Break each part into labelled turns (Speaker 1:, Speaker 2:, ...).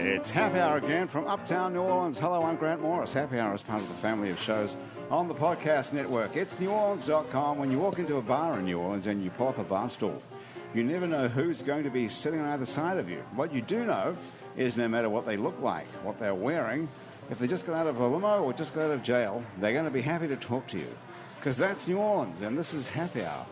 Speaker 1: It's Happy Hour again from Uptown New Orleans. Hello, I'm Grant Morris. Happy Hour is part of the family of shows on the podcast network. It's neworleans.com. When you walk into a bar in New Orleans and you pull up a bar stool, you never know who's going to be sitting on either side of you. What you do know is no matter what they look like, what they're wearing, if they just got out of a limo or just got out of jail, they're going to be happy to talk to you. Because that's New Orleans, and this is Happy Hour.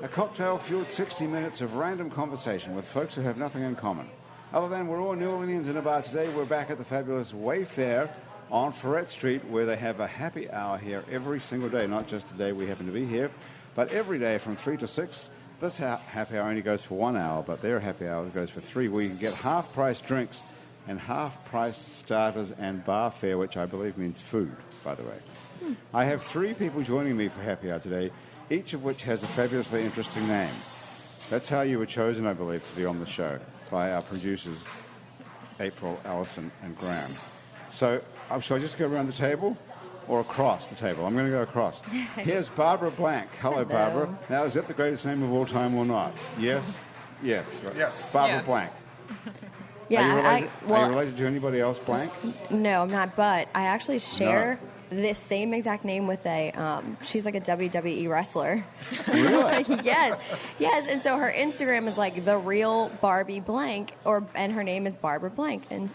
Speaker 1: A cocktail-fueled 60 minutes of random conversation with folks who have nothing in common. Other than we're all New Orleans in a bar today, we're back at the fabulous Wayfare on Ferret Street, where they have a happy hour here every single day, not just the day we happen to be here, but every day from 3 to 6. This happy hour only goes for 1 hour, but their happy hour goes for 3, where you can get half-price drinks and half-price starters and bar fare, which I believe means food, by the way. I have 3 people joining me for happy hour today, each of which has a fabulously interesting name. That's how you were chosen, I believe, to be on the show by our producers, April, Alison, and Graham. So, shall I just go around the table or across the table? I'm going to go across. Here's Barbara Blank. Hello, Barbara. Now, is that the greatest name of all time or not? Yes? Yes. Right.
Speaker 2: Yes.
Speaker 1: Barbara Blank.
Speaker 3: Yeah,
Speaker 1: are you related to anybody else, Blank?
Speaker 3: No, I'm not, but I actually share this same exact name with she's like a WWE wrestler.
Speaker 1: Really?
Speaker 3: Yes, and so her Instagram is like the real Barbie Blank, and her name is Barbara Blank, and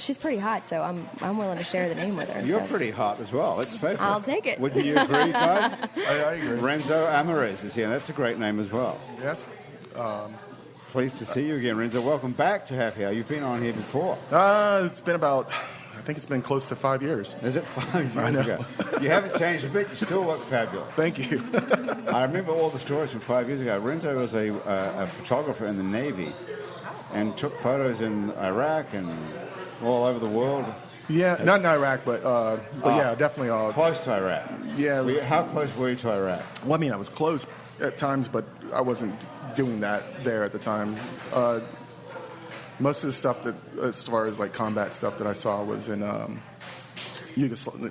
Speaker 3: she's pretty hot, so I'm willing to share the name with her.
Speaker 1: You're pretty hot as well, let's face it.
Speaker 3: I'll take it.
Speaker 1: Wouldn't you agree, guys?
Speaker 2: I agree.
Speaker 1: Renso Amariz is here, and that's a great name as well.
Speaker 2: Yes.
Speaker 1: Pleased to see you again, Renzo. Welcome back to Happy Hour. You've been on here before.
Speaker 2: It's been I think it's been close to 5 years.
Speaker 1: Is it 5 years ago? You haven't changed a bit. You still look fabulous.
Speaker 2: Thank you.
Speaker 1: I remember all the stories from 5 years ago. Renzo was a photographer in the Navy and took photos in Iraq and all over the world.
Speaker 2: Yeah, not in Iraq, but yeah, definitely.
Speaker 1: Close to Iraq.
Speaker 2: Yeah.
Speaker 1: How close were you to Iraq?
Speaker 2: Well, I mean, I was close at times, but I wasn't doing that there at the time. Most of the stuff as far as like combat stuff that I saw was in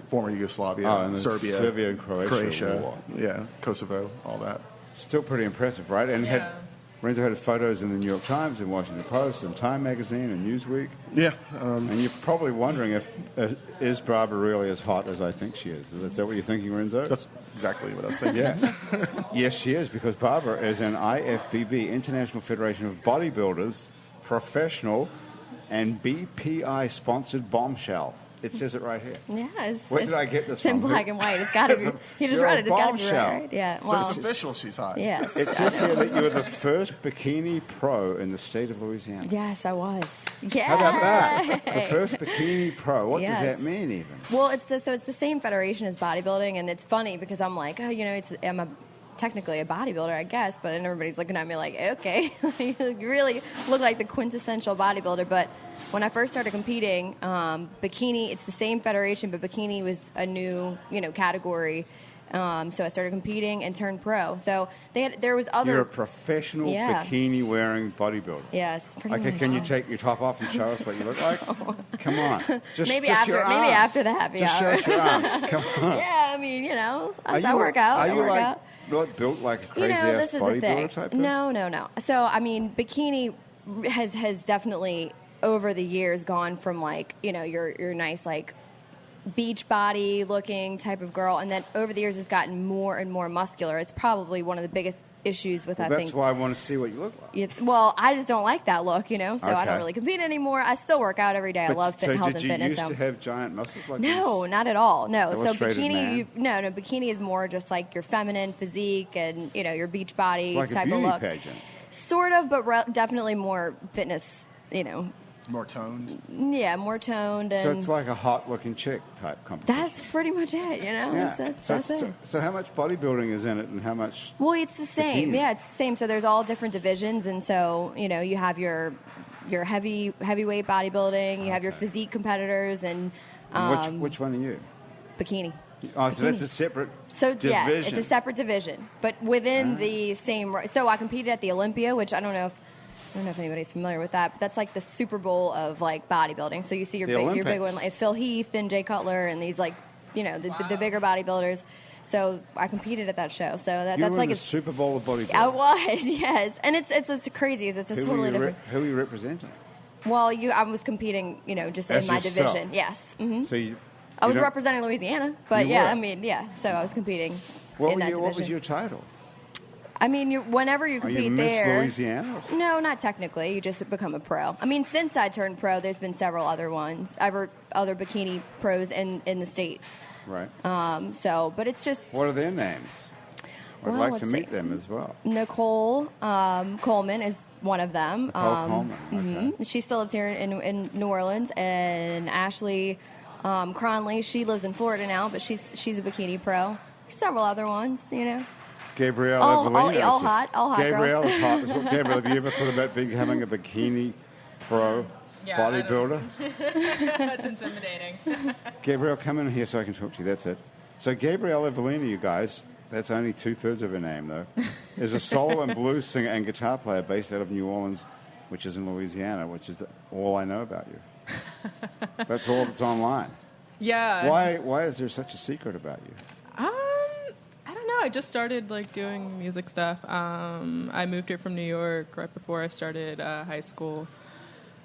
Speaker 2: former Yugoslavia,
Speaker 1: Serbia and Croatia
Speaker 2: war. Yeah, Kosovo, all that.
Speaker 1: Still pretty impressive, right? And Renzo had photos in the New York Times and Washington Post and Time Magazine and Newsweek.
Speaker 2: Yeah.
Speaker 1: And you're probably wondering is Barbara really as hot as I think she is? Is that what you're thinking, Renzo?
Speaker 2: That's exactly what I was thinking.
Speaker 1: Yes. Yes, she is, because Barbara is an IFBB, International Federation of Bodybuilders, professional and BPI-sponsored bombshell. It says it right here.
Speaker 3: Yes.
Speaker 1: Where did I get this from?
Speaker 3: It's in black and white. It's got to be. You just read it. It's got to be right. Yeah.
Speaker 2: So it's official. She's hot.
Speaker 3: Yes.
Speaker 1: It says here that you were the first bikini pro in the state of Louisiana.
Speaker 3: Yes, I was. Yeah.
Speaker 1: How about that? The first bikini pro. What does that mean, even?
Speaker 3: Well, it's the same federation as bodybuilding, and it's funny because I'm like, I'm technically a bodybuilder, I guess, but then everybody's looking at me like, okay, you really look like the quintessential bodybuilder. But when I first started competing, bikini, it's the same federation, but bikini was a new, category. So I started competing and turned pro. So there was other.
Speaker 1: You're a professional bikini-wearing bodybuilder.
Speaker 3: Yes, pretty much.
Speaker 1: Can you take your top off and show us what you look like? Come on.
Speaker 3: Maybe after the happy hour.
Speaker 1: Just show us your arms. Come on.
Speaker 3: Yeah, I mean, I work out.
Speaker 1: Are you not built like a crazy-ass bodybuilder type person?
Speaker 3: No. So, I mean, bikini has definitely, over the years, gone from, like, your nice, like, beach body looking type of girl, and then over the years it's gotten more and more muscular. It's probably one of the biggest issues with,
Speaker 1: that's why I want to see what you look like.
Speaker 3: Well, I just don't like that look, so I don't really compete anymore. I still work out every day. I love health and fitness.
Speaker 1: Did you used to have giant muscles like this?
Speaker 3: No, not at all. No. So bikini,
Speaker 1: man.
Speaker 3: Bikini is more just like your feminine physique and, your beach body
Speaker 1: it's like
Speaker 3: type
Speaker 1: a beauty
Speaker 3: of look.
Speaker 1: Pageant.
Speaker 3: Sort of, but definitely more fitness,
Speaker 2: More toned?
Speaker 3: Yeah, more toned. And
Speaker 1: so it's like a hot-looking chick type competition.
Speaker 3: That's pretty much it,
Speaker 1: Yeah.
Speaker 3: That's it.
Speaker 1: So how much bodybuilding is in it and how much...
Speaker 3: Well, it's the same.
Speaker 1: bikini?
Speaker 3: Yeah, it's the same. So there's all different divisions, and so, you have your heavyweight bodybuilding, you have your physique competitors, and...
Speaker 1: which one are you?
Speaker 3: Bikini.
Speaker 1: Oh, so that's a separate division.
Speaker 3: Yeah, it's a separate division. But within the same... So I competed at the Olympia, which I don't know if anybody's familiar with that, but that's like the Superbowl of like bodybuilding. So you see your big one, like Phil Heath and Jay Cutler and these like, the bigger bodybuilders. So I competed at that show. So that's like
Speaker 1: a Superbowl of bodybuilding.
Speaker 3: I was, yes, and it's crazy. It's a totally different.
Speaker 1: Who are you representing?
Speaker 3: Well, I was competing, just
Speaker 1: As
Speaker 3: in my
Speaker 1: yourself.
Speaker 3: division. Yes. Hmm.
Speaker 1: So
Speaker 3: I was
Speaker 1: don't-
Speaker 3: representing Louisiana, but
Speaker 1: You
Speaker 3: yeah,
Speaker 1: were.
Speaker 3: I mean, yeah. So I was competing
Speaker 1: What
Speaker 3: in that division.
Speaker 1: What was your title?
Speaker 3: I mean, whenever you
Speaker 1: Are
Speaker 3: compete
Speaker 1: you Miss
Speaker 3: there.
Speaker 1: Louisiana? Or something?
Speaker 3: No, not technically. You just become a pro. I mean, since I turned pro, there's been several other ones. Other bikini pros in the state.
Speaker 1: Right.
Speaker 3: But it's just
Speaker 1: What are their names? I'd
Speaker 3: Well,
Speaker 1: like to
Speaker 3: let's
Speaker 1: meet
Speaker 3: see.
Speaker 1: them as well.
Speaker 3: Nicole Coleman is one of them.
Speaker 1: Nicole Coleman. Okay.
Speaker 3: She still lives here in New Orleans, and Ashley Cronley. She lives in Florida now, but she's a bikini pro. Several other ones,
Speaker 1: Gabrielle
Speaker 3: All
Speaker 1: Evelina.
Speaker 3: hot
Speaker 1: Gabrielle
Speaker 3: girls.
Speaker 1: is hot as well. Gabrielle, have you ever thought about having a bikini pro
Speaker 4: Yeah, I
Speaker 1: bodybuilder?
Speaker 4: That's intimidating.
Speaker 1: Gabrielle, come in here so I can talk to you. That's it. So Gabrielle Evelina, you guys, that's only 2/3 of her name, though, is a soul and blues singer and guitar player based out of New Orleans, which is in Louisiana, which is all I know about you. That's all that's online.
Speaker 4: Yeah.
Speaker 1: Why is there such a secret about you?
Speaker 4: I don't know. I just started doing music stuff. I moved here from New York right before I started high school.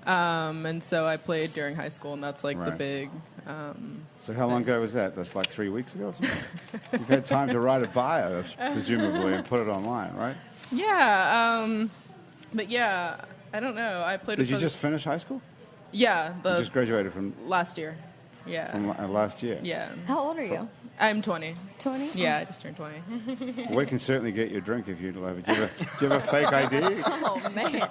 Speaker 4: And so I played during high school, and that's the
Speaker 1: Right.
Speaker 4: big.
Speaker 1: So how long ago was that? That's like 3 weeks ago or something? You've had time to write a bio, presumably, and put it online, right?
Speaker 4: Yeah. But yeah, I don't know. I played.
Speaker 1: Did you
Speaker 4: with
Speaker 1: just finish high school?
Speaker 4: Yeah,
Speaker 1: You just graduated from
Speaker 4: last year. Yeah.
Speaker 1: last year?
Speaker 4: Yeah.
Speaker 3: How old are you?
Speaker 4: I'm 20.
Speaker 3: 20?
Speaker 4: Yeah, I just turned 20.
Speaker 1: We can certainly get you a drink if you'd like. Do you have a fake ID?
Speaker 3: Oh man.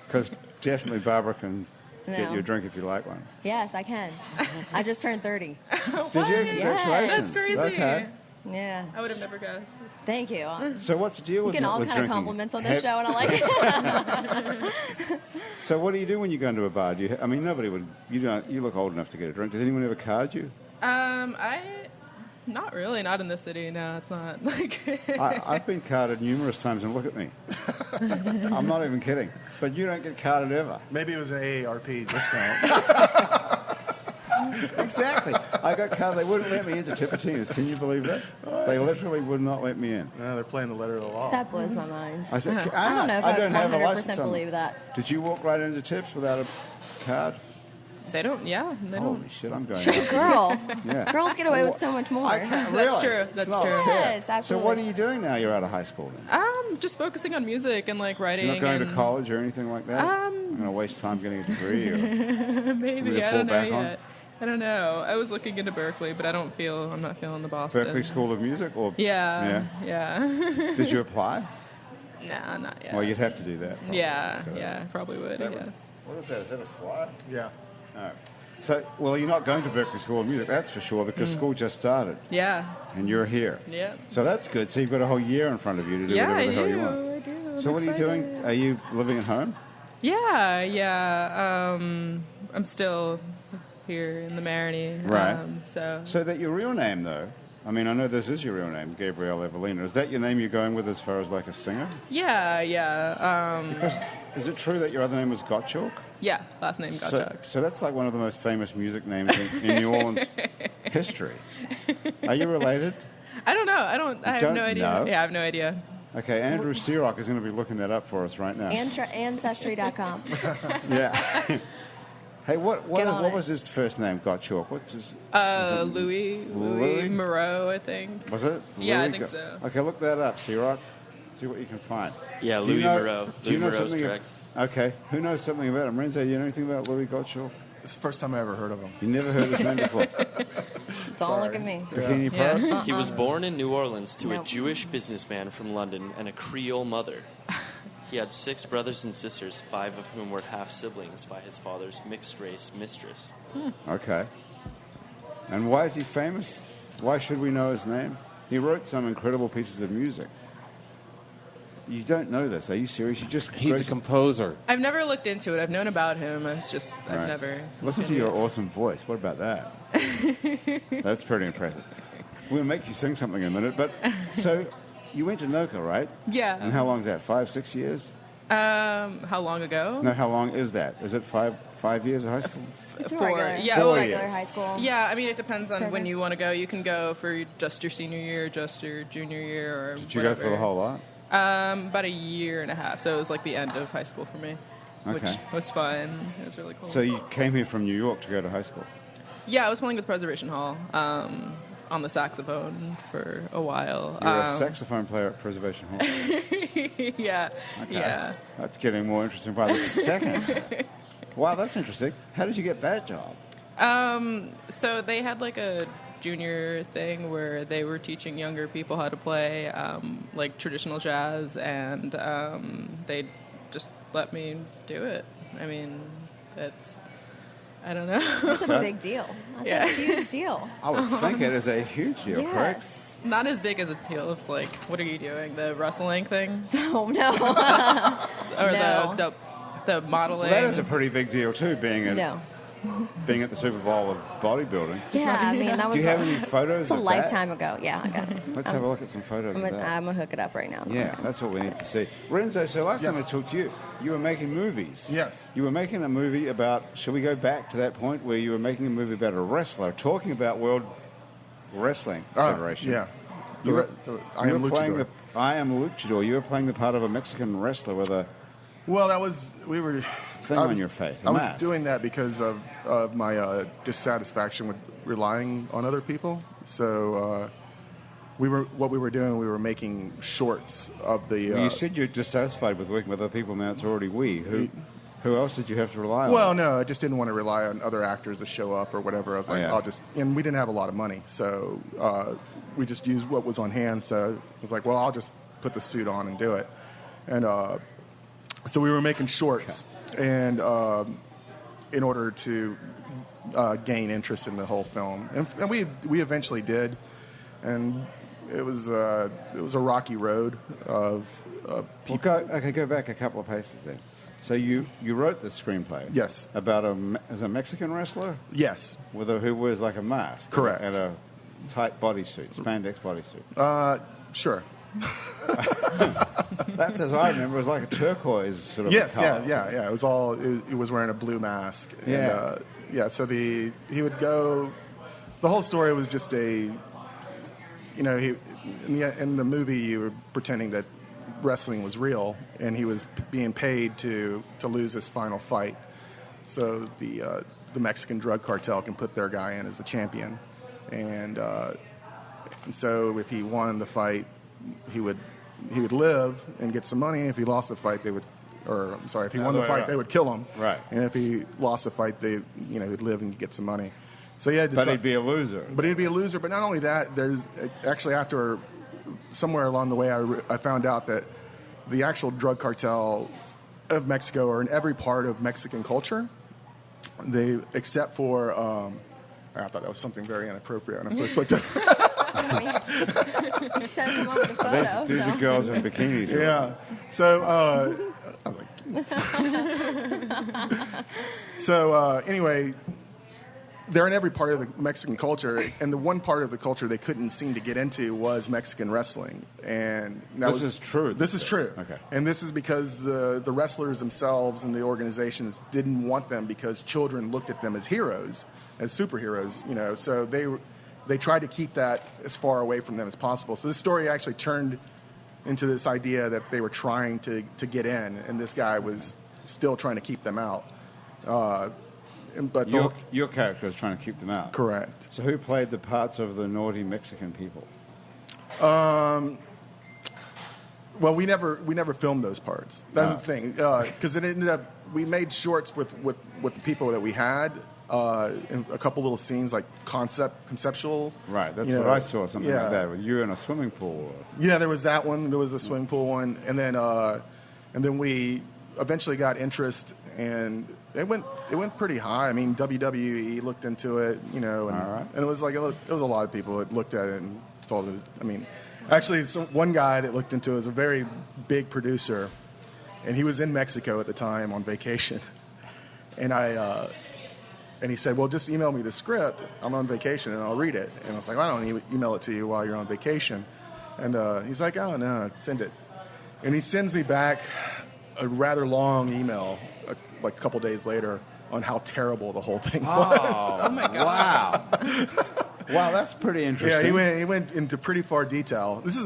Speaker 1: Because definitely Barbara can get
Speaker 3: No.
Speaker 1: you a drink if you like one.
Speaker 3: Yes, I can. I just turned 30.
Speaker 1: Did you? Congratulations.
Speaker 4: That's crazy.
Speaker 1: Okay.
Speaker 3: Yeah.
Speaker 4: I would have never guessed.
Speaker 3: Thank you.
Speaker 1: So what's the deal
Speaker 3: I'm
Speaker 1: with
Speaker 3: getting all
Speaker 1: with
Speaker 3: kind of
Speaker 1: drinking?
Speaker 3: compliments on this show, and I like it.
Speaker 1: So what do you do when you go into a bar? Nobody would. You look old enough to get a drink. Does anyone ever card you?
Speaker 4: Not really. Not in the city. No, it's not
Speaker 1: I've been carded numerous times, and look at me. I'm not even kidding. But you don't get carded ever.
Speaker 2: Maybe it was an AARP discount.
Speaker 1: Exactly. I got carded. They wouldn't let me into Tipitinas. Can you believe that? They literally would not let me in.
Speaker 2: No, they're playing the letter of the law.
Speaker 3: That blows my mind.
Speaker 1: I said,
Speaker 3: I don't know if I
Speaker 1: don't have a license
Speaker 3: 100%
Speaker 1: on me.
Speaker 3: believe that.
Speaker 1: Did you walk right into Tips without a card?
Speaker 4: They don't. Yeah, they don't.
Speaker 1: Holy shit, I'm going.
Speaker 3: Girl.
Speaker 1: Yeah.
Speaker 3: Girls get away with so much more.
Speaker 1: I can't,
Speaker 4: That's
Speaker 1: really?
Speaker 4: true.
Speaker 1: It's
Speaker 4: That's
Speaker 1: not
Speaker 4: true.
Speaker 1: fair.
Speaker 3: Yes,
Speaker 1: So
Speaker 3: absolutely.
Speaker 1: what are you doing now you're out of high school then?
Speaker 4: Just focusing on music and writing.
Speaker 1: You're not going to
Speaker 4: and
Speaker 1: college or anything like that? I'm going to waste time getting a degree? Or something
Speaker 4: Maybe
Speaker 1: to
Speaker 4: I
Speaker 1: fall
Speaker 4: don't know
Speaker 1: back on?
Speaker 4: yet. I don't know. I was looking into Berkeley, but I'm not feeling the Boston.
Speaker 1: Berkeley School of Music? Or
Speaker 4: Yeah.
Speaker 1: Did you apply?
Speaker 4: Nah, not yet.
Speaker 1: Well, you'd have to do that. probably.
Speaker 4: Yeah,
Speaker 1: So
Speaker 4: yeah, probably would.
Speaker 1: that
Speaker 4: Yeah.
Speaker 1: would- What is that? Is that a fly?
Speaker 2: Yeah.
Speaker 1: No. So, well, you're not going to Berkeley School of Music, that's for sure, because school just started,
Speaker 4: Yeah.
Speaker 1: and you're here.
Speaker 4: Yeah.
Speaker 1: So that's good. So you've got a whole year in front of you to do
Speaker 4: Yeah,
Speaker 1: whatever
Speaker 4: I
Speaker 1: the hell you
Speaker 4: do.
Speaker 1: want.
Speaker 4: I do. I'm
Speaker 1: So what are you
Speaker 4: excited.
Speaker 1: doing? Are you living at home?
Speaker 4: Yeah. I'm still here in the Maroney.
Speaker 1: Right.
Speaker 4: So
Speaker 1: So that your real name, though, I know this is your real name, Gabrielle Evelina. Is that your name you're going with as far as like a singer?
Speaker 4: yeah.
Speaker 1: Because is it true that your other name was Gottschalk?
Speaker 4: Yeah. Last name Gottschalk.
Speaker 1: So that's like one of the most famous music names in New Orleans history. Are you related?
Speaker 4: I don't know. I have
Speaker 1: don't
Speaker 4: no idea.
Speaker 1: know?
Speaker 4: Yeah, I have no idea.
Speaker 1: Okay, Andrew Searock is going to be looking that up for us right now.
Speaker 3: Ancestry.com.
Speaker 1: Yeah. Hey, what
Speaker 3: Get on it.
Speaker 1: was his first name? Gottschalk. What's his? is it
Speaker 4: Louis Moreau, I think.
Speaker 1: Was it?
Speaker 4: Yeah, I
Speaker 1: Louis
Speaker 4: think so.
Speaker 1: Okay, look that up, Searock. See what you can find.
Speaker 5: Yeah,
Speaker 1: Do you
Speaker 5: Louis
Speaker 1: know-
Speaker 5: Moreau.
Speaker 1: Do you know
Speaker 5: Louis Moreau's
Speaker 1: something?
Speaker 5: correct.
Speaker 1: Okay, who knows something about him? Renzo, you know anything about Louis Gottschalk?
Speaker 2: It's the first time I ever heard of him.
Speaker 1: You never heard his name before.
Speaker 3: Don't look at me.
Speaker 1: Bikini
Speaker 4: Yeah.
Speaker 1: Pro?
Speaker 5: He was born in New Orleans to
Speaker 3: No.
Speaker 5: a Jewish businessman from London and a Creole mother. He had 6 brothers and sisters, 5 of whom were half-siblings by his father's mixed-race mistress.
Speaker 1: Okay. And why is he famous? Why should we know his name? He wrote some incredible pieces of music. You don't know this. Are you serious? You just
Speaker 6: He's a composer.
Speaker 4: I've never looked into it. I've known about him. I've
Speaker 1: Right.
Speaker 4: never.
Speaker 1: Listen to your awesome voice. What about that? That's pretty impressive. We'll make you sing something in a minute. But so you went to NOCA, right?
Speaker 4: Yeah.
Speaker 1: And how long is that? 5, 6 years?
Speaker 4: How long ago?
Speaker 1: No, how long is that? Is it 5 years of high school?
Speaker 3: It's a
Speaker 4: Four.
Speaker 3: regular.
Speaker 4: Yeah,
Speaker 3: it's a
Speaker 1: well,
Speaker 3: regular
Speaker 1: years.
Speaker 3: high school.
Speaker 4: Yeah, I mean, it depends on when
Speaker 3: Program.
Speaker 4: you want to go. You can go for just your senior year, just your junior year, or
Speaker 1: Did you
Speaker 4: whatever.
Speaker 1: go for the whole lot?
Speaker 4: About a year and a half. So it was like the end of high school for me. which
Speaker 1: Okay.
Speaker 4: was fun. It was really cool.
Speaker 1: So you came here from New York to go to high school?
Speaker 4: Yeah, I was playing with Preservation Hall on the saxophone for a while.
Speaker 1: You're a saxophone player at Preservation Hall.
Speaker 4: Yeah,
Speaker 1: Okay.
Speaker 4: yeah.
Speaker 1: That's getting more interesting by the second. Wow, that's interesting. How did you get that job?
Speaker 4: So they had like a junior thing where they were teaching younger people how to play like traditional jazz, and they just let me do it. I mean, I don't know.
Speaker 3: That's a big deal. That's a huge deal.
Speaker 1: I would think it is a huge deal, correct?
Speaker 3: Yes.
Speaker 4: Not as big as a deal. It's like, what are you doing? The rustling thing?
Speaker 3: Oh, no.
Speaker 4: Or
Speaker 3: No.
Speaker 4: the modeling?
Speaker 1: Well, that is a pretty big deal, too, being at
Speaker 3: No.
Speaker 1: the Superbowl of bodybuilding.
Speaker 3: Yeah, I mean, that was
Speaker 1: Do you have any photos
Speaker 3: it's a
Speaker 1: of
Speaker 3: lifetime ago. Yeah, I got it.
Speaker 1: Let's have a look at some photos of that.
Speaker 3: I'm going to hook it up right now.
Speaker 1: Yeah, that's what we need to see. Renzo, so last time I talked to you, you were making movies.
Speaker 2: Yes.
Speaker 1: You were making a movie about, shall we go back to that point where you were making a movie about a wrestler, talking about World Wrestling Federation.
Speaker 2: Yeah.
Speaker 1: I Am Luchador. You were playing the part of a Mexican wrestler with a
Speaker 2: Well,
Speaker 1: thing on your face, a
Speaker 2: I was
Speaker 1: mask.
Speaker 2: doing that because of my dissatisfaction with relying on other people. So we were making shorts of the.
Speaker 1: You said you're dissatisfied with working with other people. Now it's already we. Who else did you have to rely on?
Speaker 2: Well, no, I just didn't want to rely on other actors to show up or whatever. I was like,
Speaker 1: yeah.
Speaker 2: and we didn't have a lot of money, so we just used what was on hand. So I was like, well, I'll just put the suit on and do it. And so we were making shorts, and in order to gain interest in the whole film, and we eventually did, and it was a rocky road of people.
Speaker 1: Go back a couple of paces then. So you wrote the screenplay?
Speaker 2: Yes.
Speaker 1: About a Mexican wrestler?
Speaker 2: Yes.
Speaker 1: Who wears like a mask?
Speaker 2: Correct.
Speaker 1: And a tight bodysuit, spandex bodysuit.
Speaker 2: Sure.
Speaker 1: That's as I remember. It was like a turquoise sort of
Speaker 2: Yes,
Speaker 1: color.
Speaker 2: yeah. It was all. It was wearing a blue mask.
Speaker 1: Yeah.
Speaker 2: And, so he would go. The whole story was just he in the movie you were pretending that wrestling was real, and he was being paid to lose his final fight, so the Mexican drug cartel can put their guy in as the champion, and so if he won the fight, he would live and get some money. If he lost the fight, if he won the fight, they would kill him.
Speaker 1: Right.
Speaker 2: And if he lost the fight, he'd live and get some money. So he had to.
Speaker 1: But he'd be a loser.
Speaker 2: But he'd be a loser. But not only that, there's actually after somewhere along the way, I found out that the actual drug cartel of Mexico are in every part of Mexican culture. Except for, I thought that was something very inappropriate when I first looked at it.
Speaker 3: You sent him up with a photo.
Speaker 1: These are girls in bikinis. Right?
Speaker 2: Yeah. So, I was like, so anyway, they're in every part of the Mexican culture, and the one part of the culture they couldn't seem to get into was Mexican wrestling. And
Speaker 1: This is true.
Speaker 2: This is true.
Speaker 1: Okay.
Speaker 2: And this is because the wrestlers themselves and the organizations didn't want them because children looked at them as heroes, as superheroes, so they tried to keep that as far away from them as possible. So this story actually turned into this idea that they were trying to get in, and this guy was still trying to keep them out. But
Speaker 1: your character was trying to keep them out.
Speaker 2: Correct.
Speaker 1: So who played the parts of the naughty Mexican people?
Speaker 2: Well, we never filmed those parts. That's the thing, because it ended up we made shorts with the people that we had, in a couple little scenes like conceptual.
Speaker 1: Right, that's what I saw, something like that. With you in a swimming pool.
Speaker 2: Yeah, there was that one. There was a swimming pool one, and then we eventually got interest, and it went pretty high. I mean, WWE looked into it, and it was like there was a lot of people that looked at it and told it. Actually, one guy that looked into it was a very big producer, and he was in Mexico at the time on vacation, and he said, well, just email me the script. I'm on vacation, and I'll read it. And I was like, well, I don't email it to you while you're on vacation. And he's like, oh, no, send it. And he sends me back a rather long email, like a couple days later, on how terrible the whole thing was.
Speaker 1: Oh, my God. Wow, that's pretty interesting.
Speaker 2: Yeah, he went into pretty far detail. Do you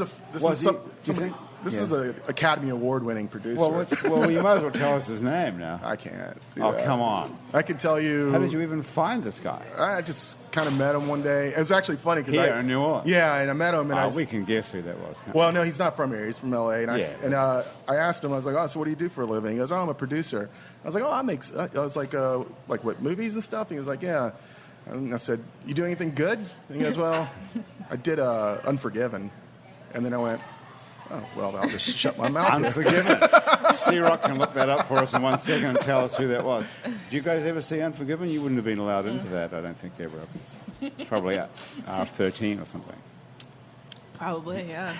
Speaker 2: think This is an Academy Award-winning producer.
Speaker 1: Well, you might as well tell us his name now.
Speaker 2: I can't.
Speaker 1: Come on.
Speaker 2: I can tell you.
Speaker 1: How did you even find this guy?
Speaker 2: I just kind of met him one day. It was actually funny because
Speaker 1: Here in New Orleans.
Speaker 2: Yeah, and I met him, and
Speaker 1: we can guess who that was.
Speaker 2: Well, no, he's not from here. He's from L.A. And I asked him. I was like, "Oh, so what do you do for a living?" He goes, "Oh, I'm a producer." I was like, "Oh, I was like what, movies and stuff?" He was like, "Yeah." And I said, "You do anything good?" And he goes, "Well, I did Unforgiven." And then I went, "Oh, well, I'll just shut my mouth."
Speaker 1: Unforgiven. C-Rock can look that up for us in 1 second and tell us who that was. Did you guys ever see Unforgiven? You wouldn't have been allowed into that, I don't think, ever. It's probably R13 or something.
Speaker 4: Probably, yeah.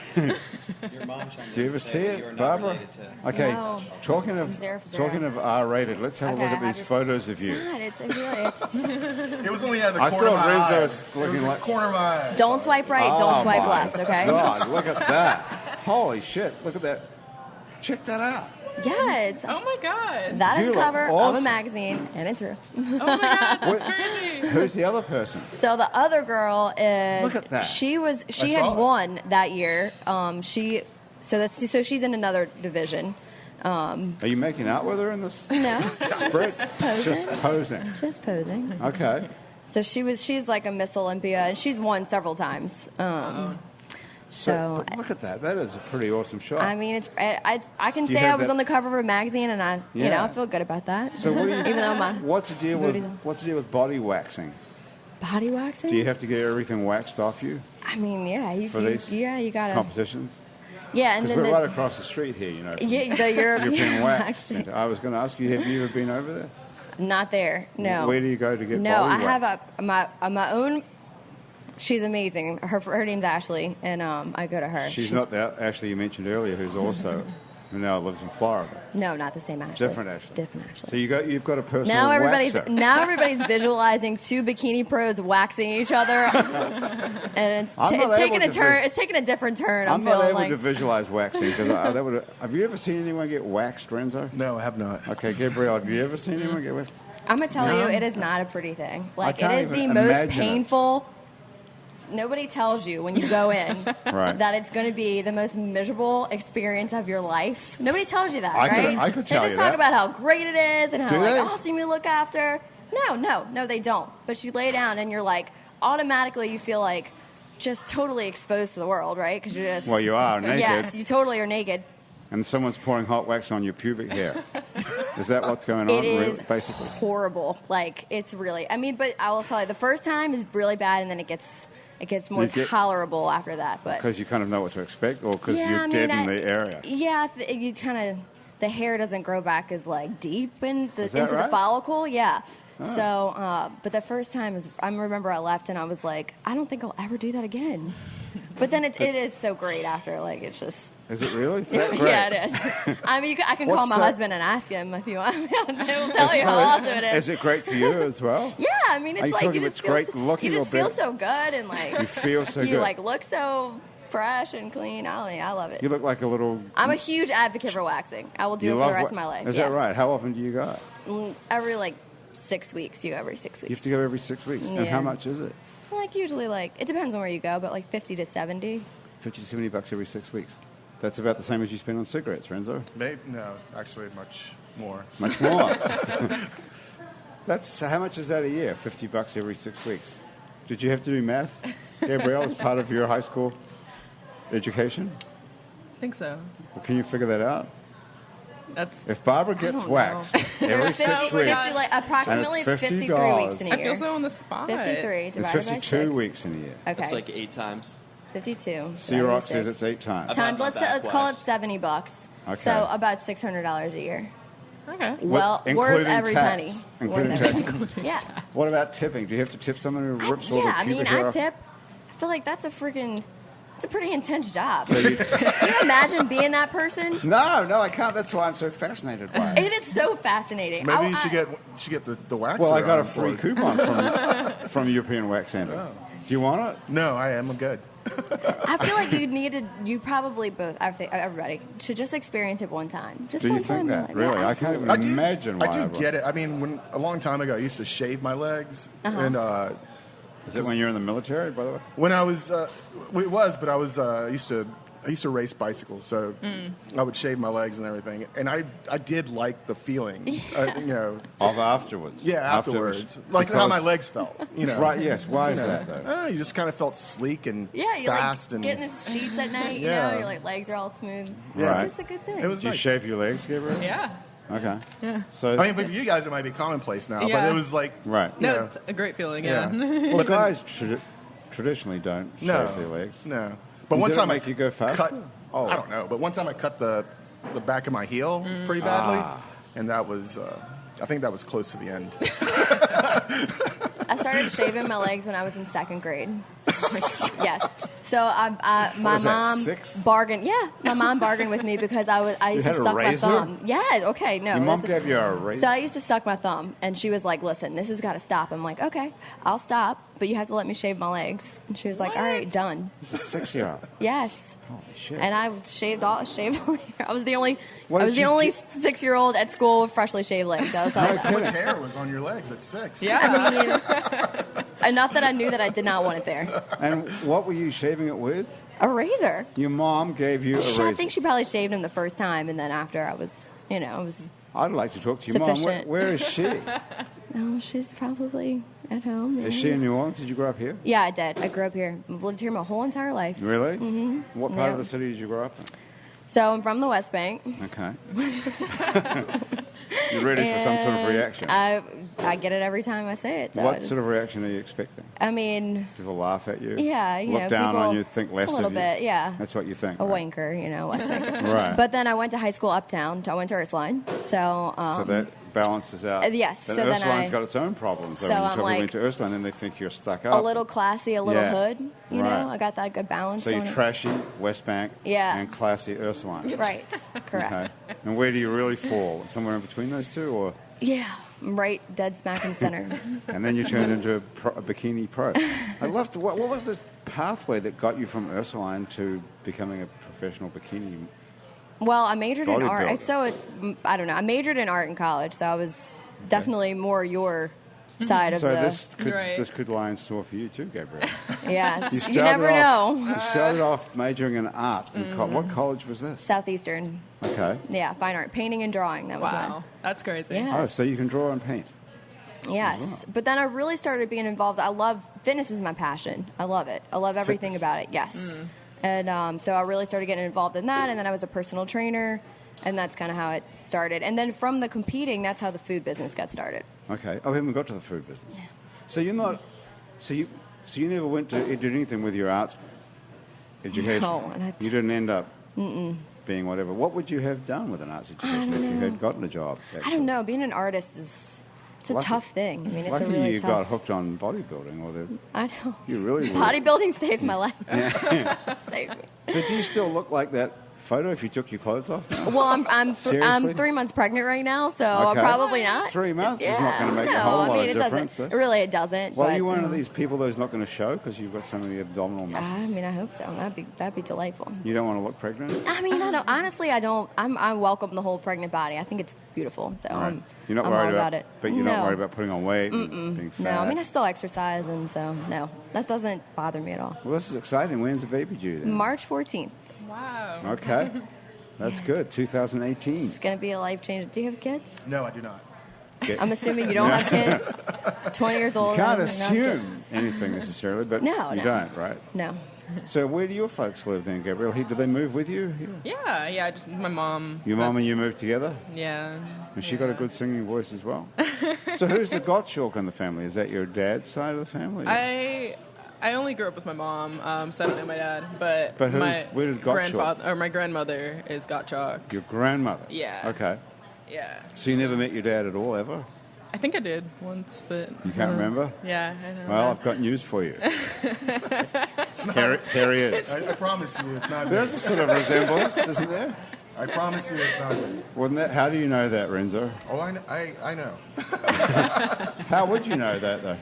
Speaker 6: Your mom chimed
Speaker 1: Do you
Speaker 6: in
Speaker 1: ever
Speaker 6: to
Speaker 1: see
Speaker 6: say that
Speaker 1: it,
Speaker 6: you are not
Speaker 1: Barbara?
Speaker 6: related to-
Speaker 1: Okay,
Speaker 3: No.
Speaker 1: talking of R-rated, let's have a look at these photos of you.
Speaker 3: It's really,
Speaker 2: It was only at the
Speaker 1: I
Speaker 2: corner of
Speaker 1: thought
Speaker 2: my
Speaker 1: Renzo
Speaker 2: eye.
Speaker 1: was looking
Speaker 2: It was
Speaker 1: like...
Speaker 2: the corner of my eye.
Speaker 3: don't swipe right,
Speaker 1: Oh,
Speaker 3: don't swipe
Speaker 1: my
Speaker 3: left, okay?
Speaker 1: God, look at that. Holy shit, look at that. Check that out.
Speaker 3: Yes.
Speaker 4: Oh my god.
Speaker 3: That is
Speaker 1: You
Speaker 3: a
Speaker 1: look
Speaker 3: cover of
Speaker 1: awesome.
Speaker 3: a magazine, and it's real.
Speaker 4: Oh my god, that's
Speaker 1: What-
Speaker 4: crazy.
Speaker 1: Who's the other person?
Speaker 3: So the other girl is
Speaker 1: Look at that.
Speaker 3: she
Speaker 2: I
Speaker 3: had
Speaker 2: saw it.
Speaker 3: won that year. So she's in another division.
Speaker 1: Are you making out with her in this
Speaker 3: No,
Speaker 1: spread? Just posing.
Speaker 3: just posing.
Speaker 1: Okay.
Speaker 3: So she's like a Miss Olympia, and she's won several times. So
Speaker 1: but look at that. That is a pretty awesome shot.
Speaker 3: I mean, I can
Speaker 1: Do you
Speaker 3: say I
Speaker 1: have
Speaker 3: was
Speaker 1: that-
Speaker 3: on the cover of a magazine, and I
Speaker 1: Yeah.
Speaker 3: feel good about that.
Speaker 1: So what do you,
Speaker 3: even though my
Speaker 1: what's the deal
Speaker 3: booty's
Speaker 1: with body waxing?
Speaker 3: body waxing.
Speaker 1: Do you have to get everything waxed off you
Speaker 3: I mean, yeah, you gotta.
Speaker 1: competitions?
Speaker 3: Yeah, and
Speaker 1: Because
Speaker 3: then
Speaker 1: we're right across the street here, you know. From
Speaker 3: yeah, the
Speaker 1: European Wax
Speaker 3: waxing.
Speaker 1: Center. I was going to ask you, have you ever been over there?
Speaker 3: Not there. No.
Speaker 1: Where do you go to get
Speaker 3: No,
Speaker 1: body
Speaker 3: I
Speaker 1: waxed?
Speaker 3: have my own. She's amazing. Her name's Ashley, and I go to her.
Speaker 1: She's not that Ashley you mentioned earlier, who's also who now lives in Florida.
Speaker 3: No, not the same Ashley.
Speaker 1: Different Ashley.
Speaker 3: Different Ashley.
Speaker 1: So you've got a personal
Speaker 3: now
Speaker 1: waxer.
Speaker 3: everybody's visualizing two bikini pros waxing each other, and
Speaker 1: I'm not
Speaker 3: it's taking
Speaker 1: able
Speaker 3: a
Speaker 1: to
Speaker 3: turn. It's taking a different turn.
Speaker 1: I'm not
Speaker 3: feeling
Speaker 1: able
Speaker 3: like
Speaker 1: to visualize waxing because have you ever seen anyone get waxed, Renzo?
Speaker 2: No, I have not.
Speaker 1: Okay, Gabrielle, have you ever seen anyone get waxed?
Speaker 3: I'm gonna tell
Speaker 1: No.
Speaker 3: you, it is not a pretty thing. Like it
Speaker 1: can't
Speaker 3: is the
Speaker 1: even
Speaker 3: most
Speaker 1: imagine it.
Speaker 3: painful. Nobody tells you when you go in
Speaker 1: Right.
Speaker 3: that it's going to be the most miserable experience of your life. Nobody tells you that, right?
Speaker 1: I could tell
Speaker 3: they
Speaker 1: you
Speaker 3: just talk
Speaker 1: that.
Speaker 3: about how great it is and how
Speaker 1: Do
Speaker 3: like
Speaker 1: they?
Speaker 3: awesome you look after. No, they don't. But you lay down and you're like automatically you feel like just totally exposed to the world, right? Because you're just
Speaker 1: Well, you are naked.
Speaker 3: Yes, you totally are naked.
Speaker 1: And someone's pouring hot wax on your pubic hair. Is that what's going on,
Speaker 3: It is
Speaker 1: basically?
Speaker 3: horrible. Like it's really. I mean, but I will tell you, the first time is really bad, and then it gets more
Speaker 1: You get-
Speaker 3: tolerable after that. But
Speaker 1: Because you kind of know what to expect, or because
Speaker 3: Yeah,
Speaker 1: you're
Speaker 3: I mean,
Speaker 1: dead in the area?
Speaker 3: Yeah, you kind of the hair doesn't grow back as like deep
Speaker 1: Is that
Speaker 3: into the
Speaker 1: right?
Speaker 3: follicle. Yeah. So, but the first time is I remember I left and I was like, I don't think I'll ever do that again. But then it is so great after. Like it's just.
Speaker 1: Is it really? Is that great?
Speaker 3: Yeah, it is. I mean, I can call
Speaker 1: What's
Speaker 3: my
Speaker 1: that?
Speaker 3: husband and ask him if you want. He'll tell you how awesome it is.
Speaker 1: Is it great for you as well?
Speaker 3: Yeah, I mean,
Speaker 1: Are
Speaker 3: it's
Speaker 1: you
Speaker 3: like
Speaker 1: talking
Speaker 3: you
Speaker 1: it's
Speaker 3: just feel,
Speaker 1: great looking
Speaker 3: you
Speaker 1: or
Speaker 3: just feel
Speaker 1: better?
Speaker 3: so good and like
Speaker 1: You feel so
Speaker 3: you
Speaker 1: good.
Speaker 3: like look so fresh and clean. I love it.
Speaker 1: You look like a little...
Speaker 3: I'm a huge advocate for waxing. I will do
Speaker 1: you
Speaker 3: it for
Speaker 1: love
Speaker 3: the rest
Speaker 1: wa-
Speaker 3: of my life.
Speaker 1: Is
Speaker 3: yes.
Speaker 1: that right? How often do you go?
Speaker 3: Every like 6 weeks. You go every 6 weeks.
Speaker 1: You have to go every 6 weeks. And
Speaker 3: Yeah.
Speaker 1: how much is it?
Speaker 3: Like usually like it depends on where you go, but like 50 to 70.
Speaker 1: 50 to $70 every 6 weeks. That's about the same as you spend on cigarettes, Renzo.
Speaker 2: Maybe, no, actually much more.
Speaker 1: Much more. That's how much is that a year? $50 every 6 weeks. Did you have to do math, Gabrielle, as part of your high school education?
Speaker 4: I think so.
Speaker 1: Well, can you figure that out?
Speaker 4: That's.
Speaker 1: If Barbara gets
Speaker 3: don't know.
Speaker 1: waxed every 6
Speaker 4: Oh my
Speaker 1: weeks,
Speaker 4: God.
Speaker 3: Like approximately
Speaker 1: And it's
Speaker 3: 53
Speaker 1: $50.
Speaker 3: weeks in a
Speaker 4: I
Speaker 3: year.
Speaker 4: feel so on the spot.
Speaker 3: 53
Speaker 1: it's
Speaker 3: divided by
Speaker 1: 52
Speaker 3: 6.
Speaker 1: weeks in a year.
Speaker 3: Okay.
Speaker 5: It's like 8 times.
Speaker 3: 52.
Speaker 1: C-Rock
Speaker 3: divided by
Speaker 1: says
Speaker 3: 6.
Speaker 1: it's 8 times.
Speaker 5: I've had
Speaker 3: Times.
Speaker 5: my back
Speaker 3: Let's call it
Speaker 5: waxed.
Speaker 3: $70.
Speaker 1: Okay.
Speaker 3: So about $600 a year.
Speaker 4: Okay.
Speaker 3: Well, worth
Speaker 1: including
Speaker 3: every
Speaker 1: tax.
Speaker 3: penny.
Speaker 1: Including
Speaker 3: Worth
Speaker 1: tax.
Speaker 3: every penny. Yeah.
Speaker 1: What about tipping? Do you have to tip someone who rips all the
Speaker 3: Yeah, I
Speaker 1: pubic
Speaker 3: mean,
Speaker 1: hair
Speaker 3: I
Speaker 1: off?
Speaker 3: tip. I feel like that's a freaking. It's a pretty intense job.
Speaker 1: So you-
Speaker 3: Can you imagine being that person?
Speaker 1: No, I can't. That's why I'm so fascinated by it.
Speaker 3: It is so fascinating.
Speaker 2: Maybe you should get the waxer.
Speaker 1: Well, I got a
Speaker 2: on
Speaker 1: free
Speaker 2: board.
Speaker 1: coupon from European Wax Center.
Speaker 2: Oh.
Speaker 1: Do you want it?
Speaker 2: No, I am good.
Speaker 3: I feel like you probably both, I think everybody should just experience it one time. Just
Speaker 1: Do you
Speaker 3: one
Speaker 1: think
Speaker 3: time.
Speaker 1: that?
Speaker 3: Yeah,
Speaker 1: Really? I can't
Speaker 3: absolutely.
Speaker 1: even imagine why.
Speaker 2: I do get it. I mean, when a long time ago, I used to shave my legs, and
Speaker 1: Is it when you're in the military, by the way?
Speaker 2: when I was, it was, but I was used to I used to race bicycles, so I would shave my legs and everything. And I did like the feeling, you know.
Speaker 1: Of afterwards.
Speaker 2: Yeah, afterwards. Like how my legs felt, you know.
Speaker 1: Right, yes. Why is that, though?
Speaker 2: You just kind of felt sleek and
Speaker 3: Yeah, you
Speaker 2: fast.
Speaker 3: like
Speaker 2: and
Speaker 3: getting the sheets at night, you
Speaker 2: Yeah.
Speaker 3: know, your like legs are all smooth.
Speaker 1: Right.
Speaker 3: It's a good thing.
Speaker 2: It was
Speaker 1: Did you
Speaker 2: nice.
Speaker 1: shave your legs, Gabrielle?
Speaker 4: Yeah.
Speaker 1: Okay.
Speaker 4: Yeah.
Speaker 1: So,
Speaker 2: I mean, but for you guys, it might be commonplace now, but
Speaker 4: Yeah.
Speaker 2: it was like...
Speaker 1: right.
Speaker 2: you
Speaker 4: No,
Speaker 2: know,
Speaker 4: it's a great feeling. Yeah.
Speaker 1: Well, guys traditionally don't shave their legs.
Speaker 2: No. But
Speaker 1: And
Speaker 2: one
Speaker 1: did it
Speaker 2: time
Speaker 1: make you go faster?
Speaker 2: cut,
Speaker 1: Oh.
Speaker 2: I don't know, but one time I cut the back of my heel pretty badly, and that was, I think that was close to the end.
Speaker 3: I started shaving my legs when I was in second grade. Yes. So my
Speaker 1: was that,
Speaker 3: mom
Speaker 1: 6?
Speaker 3: bargained. Yeah, my mom bargained with me because I used
Speaker 1: had
Speaker 3: to
Speaker 1: a
Speaker 3: suck my
Speaker 1: razor?
Speaker 3: thumb. Yeah. Okay. No.
Speaker 1: Your mom
Speaker 3: listen.
Speaker 1: gave you a razor?
Speaker 3: So I used to suck my thumb, and she was like, "Listen, this has got to stop." I'm like, "Okay, I'll stop, but you have to let me shave my legs." And she was like, "All right, done."
Speaker 1: This is 6-year-old.
Speaker 3: Yes.
Speaker 1: Holy shit.
Speaker 3: And I shaved all. I was the only.
Speaker 1: What
Speaker 3: I
Speaker 1: did
Speaker 3: was the
Speaker 1: you
Speaker 3: only
Speaker 1: do?
Speaker 3: 6-year-old at school with freshly shaved legs. I was like,
Speaker 2: How much hair was on your legs at 6?
Speaker 4: Yeah.
Speaker 3: I mean, enough that I knew that I did not want it there.
Speaker 1: And what were you shaving it with?
Speaker 3: A razor.
Speaker 1: Your mom gave you a razor.
Speaker 3: I think she probably shaved him the first time, and then after I was, it was.
Speaker 1: I'd like to talk to your mom.
Speaker 3: Sufficient.
Speaker 1: Where is she?
Speaker 3: Oh, she's probably at home.
Speaker 1: Is she in New Orleans? Did you grow up here?
Speaker 3: Yeah, I did. I grew up here. I've lived here my whole entire life.
Speaker 1: Really? Mm-hmm. What part
Speaker 3: Yeah.
Speaker 1: of the city did you grow up in?
Speaker 3: So I'm from the West Bank.
Speaker 1: Okay. You're ready for some sort of
Speaker 3: and
Speaker 1: reaction.
Speaker 3: I get it every time I say it. So
Speaker 1: What sort of reaction are you expecting?
Speaker 3: I mean,
Speaker 1: People laugh at you?
Speaker 3: yeah, you
Speaker 1: Look
Speaker 3: know,
Speaker 1: down
Speaker 3: people,
Speaker 1: on you, think less
Speaker 3: a little
Speaker 1: of you?
Speaker 3: bit, yeah.
Speaker 1: That's what you think,
Speaker 3: A
Speaker 1: right?
Speaker 3: wanker, West Bank.
Speaker 1: Right.
Speaker 3: But then I went to high school uptown. I went to Ursuline. So,
Speaker 1: So that balances out.
Speaker 3: yes,
Speaker 1: Then
Speaker 3: so then
Speaker 1: Ursulane's
Speaker 3: I-
Speaker 1: got its own problems. So,
Speaker 3: so
Speaker 1: when you
Speaker 3: I'm
Speaker 1: travel
Speaker 3: like-
Speaker 1: into Ursuline, then they think you're stuck up.
Speaker 3: a little classy, a little
Speaker 1: Yeah.
Speaker 3: hood. You
Speaker 1: Right.
Speaker 3: know, I got that good balance.
Speaker 1: So you're
Speaker 3: going on.
Speaker 1: trashy, West Bank,
Speaker 3: Yeah.
Speaker 1: and classy Ursuline.
Speaker 3: Right. Correct.
Speaker 1: Okay. And where do you really fall? Somewhere in between those two, or
Speaker 3: Yeah. I'm right dead smack in the center.
Speaker 1: and then you turned into a bikini pro. I loved. What was the pathway that got you from Ursuline to becoming a professional bikini?
Speaker 3: Well, I majored in
Speaker 1: Bodybuilder.
Speaker 3: art. So I don't know. I majored in art in college, so I was definitely more your side of
Speaker 1: So
Speaker 3: the.
Speaker 4: Right.
Speaker 1: this could lie in store for you too, Gabrielle.
Speaker 3: Yes. You
Speaker 1: started
Speaker 3: never
Speaker 1: off-
Speaker 3: know.
Speaker 1: You started off majoring in art. In what college was this?
Speaker 3: Southeastern.
Speaker 1: Okay.
Speaker 3: Yeah, fine art, painting and drawing. That was
Speaker 4: Wow. That's crazy.
Speaker 3: mine. Yeah.
Speaker 1: Oh, so you can draw and paint.
Speaker 3: Yes, but then I really started being involved. I love fitness is my passion. I love it. I love everything
Speaker 1: Fitness.
Speaker 3: about it. Yes, and so I really started getting involved in that. And then I was a personal trainer, and that's kind of how it started. And then from the competing, that's how the food business got started.
Speaker 1: Okay. Oh, we haven't got to the food business. So you're not. So you never went to did anything with your art education.
Speaker 3: No, and
Speaker 1: You didn't end up being whatever. What would you have done with an arts education if you had gotten a job?
Speaker 3: I
Speaker 1: actually?
Speaker 3: don't know. Being an artist it's a
Speaker 1: Lucky-
Speaker 3: tough thing. I mean, it's
Speaker 1: Lucky
Speaker 3: a really
Speaker 1: you
Speaker 3: tough.
Speaker 1: got hooked on bodybuilding, or the
Speaker 3: I know.
Speaker 1: you really were.
Speaker 3: Bodybuilding saved my life. Saved me.
Speaker 1: So do you still look like that photo if you took your clothes off now?
Speaker 3: Well, I'm
Speaker 1: Seriously?
Speaker 3: 3 months pregnant right now, so
Speaker 1: Okay.
Speaker 3: probably not.
Speaker 1: 3 months is
Speaker 3: Yeah,
Speaker 1: not going to make
Speaker 3: no,
Speaker 1: a whole lot
Speaker 3: I mean,
Speaker 1: of
Speaker 3: it
Speaker 1: difference.
Speaker 3: doesn't.
Speaker 1: eh?
Speaker 3: Really, it doesn't.
Speaker 1: Well,
Speaker 3: but,
Speaker 1: you one of these people that's not going to show because you've got so many abdominal muscles.
Speaker 3: I mean, I hope so. That'd be delightful.
Speaker 1: You don't want to look pregnant?
Speaker 3: I mean, I don't. Honestly, I don't. I welcome the whole pregnant body. I think it's beautiful. So
Speaker 1: Right. You're not
Speaker 3: I'm
Speaker 1: worried
Speaker 3: all about it.
Speaker 1: But you're not
Speaker 3: No.
Speaker 1: worried about putting on weight and being fat.
Speaker 3: No, I mean, I still exercise, and so no, that doesn't bother me at all.
Speaker 1: Well, this is exciting. When's the baby due then?
Speaker 3: March 14th.
Speaker 4: Wow.
Speaker 1: Okay. That's good. 2018.
Speaker 3: It's gonna be a life change. Do you have kids?
Speaker 2: No, I do not.
Speaker 3: I'm assuming you don't have kids. 20 years old.
Speaker 1: You can't
Speaker 3: and you don't have kids.
Speaker 1: assume anything necessarily, but
Speaker 3: No,
Speaker 1: you
Speaker 3: no.
Speaker 1: don't, right?
Speaker 3: No.
Speaker 1: So where do your folks live then, Gabrielle? Do they move with you here?
Speaker 4: Yeah. Just my mom.
Speaker 1: Your mom and
Speaker 4: That's-
Speaker 1: you moved together?
Speaker 4: Yeah.
Speaker 1: And she got a good singing voice as well. So who's the Gottschalk in the family? Is that your dad's side of the family?
Speaker 4: I only grew up with my mom, so I don't know my dad. But
Speaker 1: But
Speaker 4: my
Speaker 1: where did Gottschalk-
Speaker 4: grandfather or my grandmother is Gottschalk.
Speaker 1: Your grandmother?
Speaker 4: Yeah.
Speaker 1: Okay.
Speaker 4: Yeah.
Speaker 1: So you never met your dad at all, ever?
Speaker 4: I think I did once, but
Speaker 1: You can't remember?
Speaker 4: Yeah. I know.
Speaker 1: Well, I've got news for you. Here he is.
Speaker 2: I promise you, it's not.
Speaker 1: There's a sort of resemblance, isn't there?
Speaker 2: I promise you, it's not.
Speaker 1: Wouldn't that? How do you know that, Renzo?
Speaker 2: Oh, I know.
Speaker 1: How would you know that, though?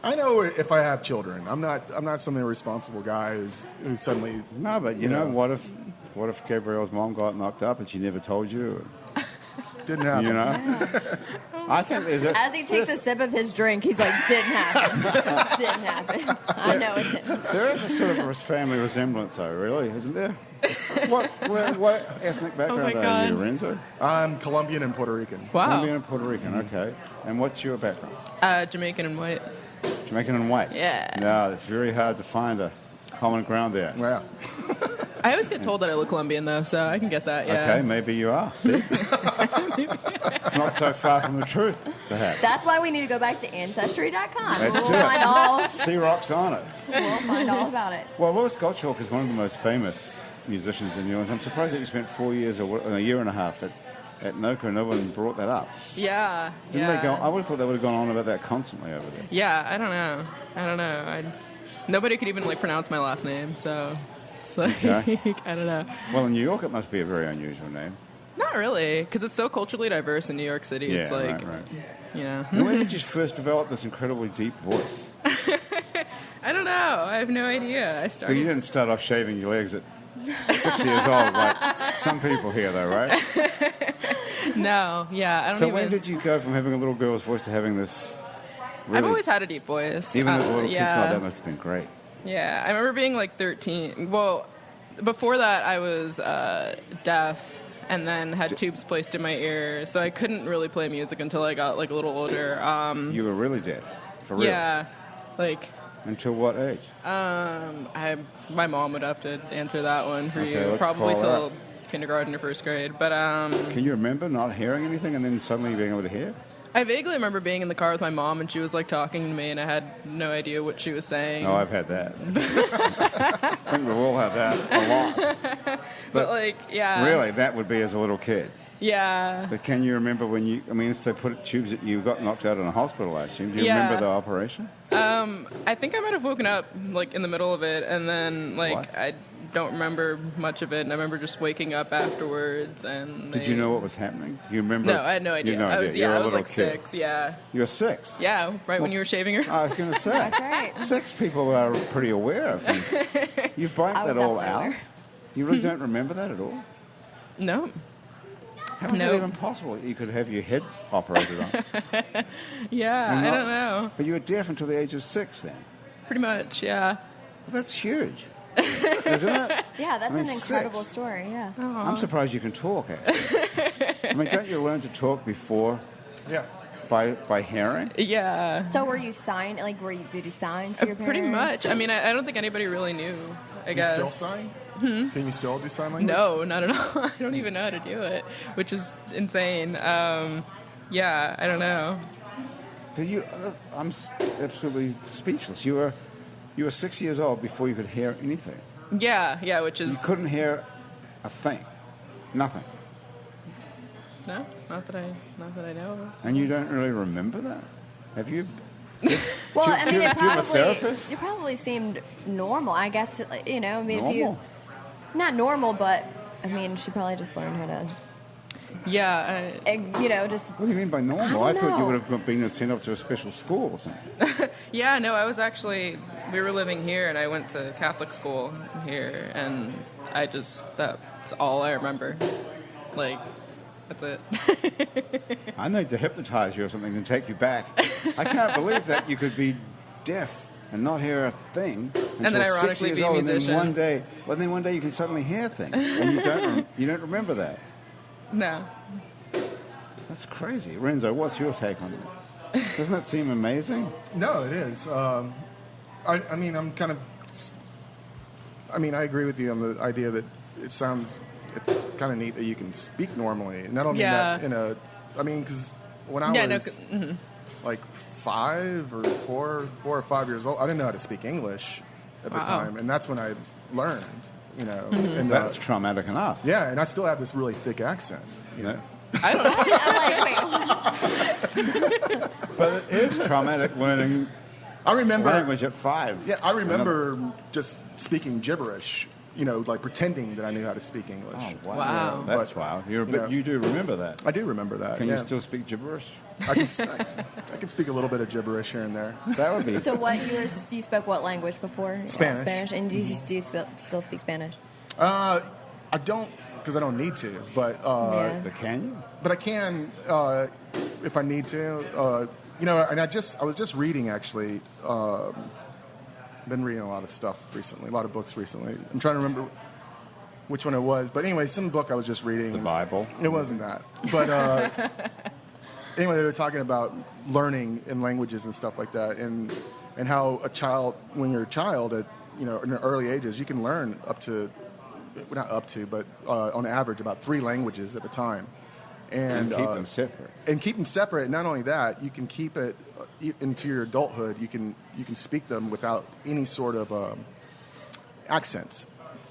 Speaker 2: I know if I have children. I'm not some irresponsible guy who suddenly.
Speaker 1: No, but you know, what if Gabrielle's mom got knocked up and she never told you?
Speaker 2: Didn't happen.
Speaker 1: You know?
Speaker 3: Yeah.
Speaker 1: I think there's a...
Speaker 3: As he takes a sip of his drink, he's like, didn't happen. Didn't happen. I know it didn't.
Speaker 1: There is a sort of a family resemblance, though, really, isn't there? What ethnic background
Speaker 4: my
Speaker 1: are you,
Speaker 4: God.
Speaker 1: Renzo?
Speaker 2: I'm Colombian and Puerto Rican.
Speaker 4: Wow.
Speaker 1: Colombian and Puerto Rican, okay. And what's your background?
Speaker 4: Jamaican and white.
Speaker 1: Jamaican and white?
Speaker 4: Yeah.
Speaker 1: No, it's very hard to find a common ground there.
Speaker 2: Yeah.
Speaker 4: I always get told that I look Colombian, though, so I can get that, yeah.
Speaker 1: Okay, maybe you are. See? It's not so far from the truth, perhaps.
Speaker 3: That's why we need to go back to Ancestry.com.
Speaker 1: Let's
Speaker 3: We'll
Speaker 1: do it.
Speaker 3: find all.
Speaker 1: C-Rock's on it.
Speaker 3: We'll find all about it.
Speaker 1: Well, Lewis Gottschalk is one of the most famous musicians in New Orleans. I'm surprised that you spent 4 years or a year and a half at NOCA and no one brought that up.
Speaker 4: Yeah.
Speaker 1: Didn't
Speaker 4: yeah.
Speaker 1: they go? I would have thought they would have gone on about that constantly over there.
Speaker 4: Yeah, I don't know. Nobody could even, like, pronounce my last name, so it's like,
Speaker 1: Okay.
Speaker 4: I don't know.
Speaker 1: Well, in New York, it must be a very unusual name.
Speaker 4: Not really, because it's so culturally diverse in New York City.
Speaker 1: Yeah,
Speaker 4: It's like,
Speaker 1: right.
Speaker 4: you know.
Speaker 1: And when did you first develop this incredibly deep voice?
Speaker 4: I don't know. I have no idea. I
Speaker 1: Well,
Speaker 4: started.
Speaker 1: you didn't start off shaving your legs at 6 years old, like some people here, though, right?
Speaker 4: No, yeah, I don't
Speaker 1: So
Speaker 4: even.
Speaker 1: when did you go from having a little girl's voice to having this? Really,
Speaker 4: I've always had a deep voice.
Speaker 1: even as a little kid.
Speaker 4: yeah.
Speaker 1: God, that must have been great.
Speaker 4: Yeah, I remember being like 13. Well, before that, I was deaf and then had tubes placed in my ear, so I couldn't really play music until I got like a little older.
Speaker 1: You were really deaf, for real.
Speaker 4: Yeah, like
Speaker 1: Until what age?
Speaker 4: my mom would have to answer that one for
Speaker 1: Okay,
Speaker 4: you,
Speaker 1: let's
Speaker 4: probably
Speaker 1: call
Speaker 4: till
Speaker 1: her.
Speaker 4: kindergarten or first grade. But
Speaker 1: Can you remember not hearing anything and then suddenly being able to hear?
Speaker 4: I vaguely remember being in the car with my mom and she was like talking to me and I had no idea what she was saying.
Speaker 1: Oh, I've had that. I think we've all had that a lot.
Speaker 4: but like, yeah.
Speaker 1: Really, that would be as a little kid.
Speaker 4: Yeah.
Speaker 1: But can you remember when you, I mean, so they put tubes that you got knocked out in a hospital, I assume. Do you
Speaker 4: Yeah.
Speaker 1: remember the operation?
Speaker 4: I think I might have woken up like in the middle of it, and then like
Speaker 1: What?
Speaker 4: I don't remember much of it, and I remember just waking up afterwards. And
Speaker 1: Did you know what was happening? You remember?
Speaker 4: No, I had no idea.
Speaker 1: You had no
Speaker 4: I was
Speaker 1: idea. You were a
Speaker 4: I was
Speaker 1: little
Speaker 4: like
Speaker 1: kid.
Speaker 4: 6. Yeah,
Speaker 1: You were 6?
Speaker 4: yeah, right when you were shaving her.
Speaker 1: I was going to say.
Speaker 3: That's right.
Speaker 1: 6 people are pretty aware of things. You've blanked
Speaker 3: I was
Speaker 1: that all
Speaker 3: definitely
Speaker 1: out.
Speaker 3: aware.
Speaker 1: You really don't remember that at all?
Speaker 4: No.
Speaker 1: How is
Speaker 4: No.
Speaker 1: that even possible? You could have your head operated on.
Speaker 4: Yeah,
Speaker 1: And
Speaker 4: I
Speaker 1: not-
Speaker 4: don't know.
Speaker 1: But you were deaf until the age of 6 then.
Speaker 4: Pretty much, yeah.
Speaker 1: Well, that's huge. Isn't it?
Speaker 3: Yeah, that's
Speaker 1: I mean,
Speaker 3: an incredible
Speaker 1: 6.
Speaker 3: story. Yeah.
Speaker 1: I'm surprised you can talk, actually. I mean, don't you learn to talk before
Speaker 2: Yeah.
Speaker 1: by hearing?
Speaker 4: Yeah.
Speaker 3: So were you signed? Like, did you sign to your parents?
Speaker 4: Pretty much. I mean, I don't think anybody really knew. I
Speaker 2: You
Speaker 4: guess.
Speaker 2: still sign? Can you still do sign language?
Speaker 4: No, not at all. I don't even know how to do it, which is insane. Yeah, I don't know.
Speaker 1: But I'm absolutely speechless. You were 6 years old before you could hear anything.
Speaker 4: Yeah, which
Speaker 1: You
Speaker 4: is
Speaker 1: couldn't hear a thing, nothing,
Speaker 4: no, not that I know of.
Speaker 1: and you don't really remember that. Have you?
Speaker 3: Well,
Speaker 1: Do you-
Speaker 3: I
Speaker 1: do
Speaker 3: mean,
Speaker 1: you-
Speaker 3: it
Speaker 1: do you have a
Speaker 3: probably
Speaker 1: therapist?
Speaker 3: it probably seemed normal. I guess you know. I mean, if you
Speaker 1: Normal?
Speaker 3: not normal, but I mean, she probably just learned how to,
Speaker 4: Yeah,
Speaker 3: you know, just
Speaker 1: What do you mean by normal?
Speaker 3: I
Speaker 1: I
Speaker 3: don't
Speaker 1: thought you
Speaker 3: know.
Speaker 1: would have been sent off to a special school or something.
Speaker 4: yeah. No, I was actually. We were living here, and I went to Catholic school here, and that's all I remember. Like, that's it.
Speaker 1: I need to hypnotize you or something and take you back. I can't believe that you could be deaf and not hear a thing until
Speaker 4: then
Speaker 1: 6
Speaker 4: ironically
Speaker 1: years
Speaker 4: be a
Speaker 1: old, and then
Speaker 4: musician.
Speaker 1: one day you can suddenly hear things, and you don't remember that.
Speaker 4: No.
Speaker 1: That's crazy. Renzo, what's your take on it? Doesn't that seem amazing?
Speaker 2: No, it is. I mean, I'm kind of. I mean, I agree with you on the idea that it's kind of neat that you can speak normally. And I don't mean
Speaker 4: Yeah.
Speaker 2: that in a. I mean, because when I
Speaker 4: Yeah, no,
Speaker 2: was like 4 or 5 years old, I didn't know how to speak English at the
Speaker 4: Wow.
Speaker 2: time, and that's when I learned. You know, and
Speaker 1: That's traumatic enough.
Speaker 2: yeah, and I still have this really thick accent.
Speaker 1: You know?
Speaker 4: I don't know.
Speaker 3: I'm like, wait.
Speaker 1: But it is traumatic learning
Speaker 2: I remember.
Speaker 1: language at 5.
Speaker 2: Yeah, I remember just speaking gibberish. You know, like pretending that I knew how to speak English.
Speaker 1: Oh, wow.
Speaker 4: Wow.
Speaker 1: That's
Speaker 2: But,
Speaker 1: wild.
Speaker 2: you know,
Speaker 1: You do remember that.
Speaker 2: I do remember that.
Speaker 1: Can
Speaker 2: yeah.
Speaker 1: you still speak gibberish?
Speaker 2: I can speak a little bit of gibberish here and there.
Speaker 1: That would be.
Speaker 3: So you spoke what language before?
Speaker 2: Spanish.
Speaker 3: Spanish, and do you still speak Spanish?
Speaker 2: I don't. because I don't need to. But
Speaker 1: But can you?
Speaker 2: but I can if I need to. And I was just reading actually. Been reading a lot of stuff recently, a lot of books recently. I'm trying to remember which one it was, but anyway, some book I was just reading.
Speaker 1: The Bible?
Speaker 2: It wasn't that, but anyway, they were talking about learning in languages and stuff like that, and how a child, when you're a child at in the early ages, you can learn but on average about 3 languages at a time,
Speaker 1: And keep them separate.
Speaker 2: And keep them separate. Not only that, you can keep it into your adulthood. You can speak them without any sort of accents.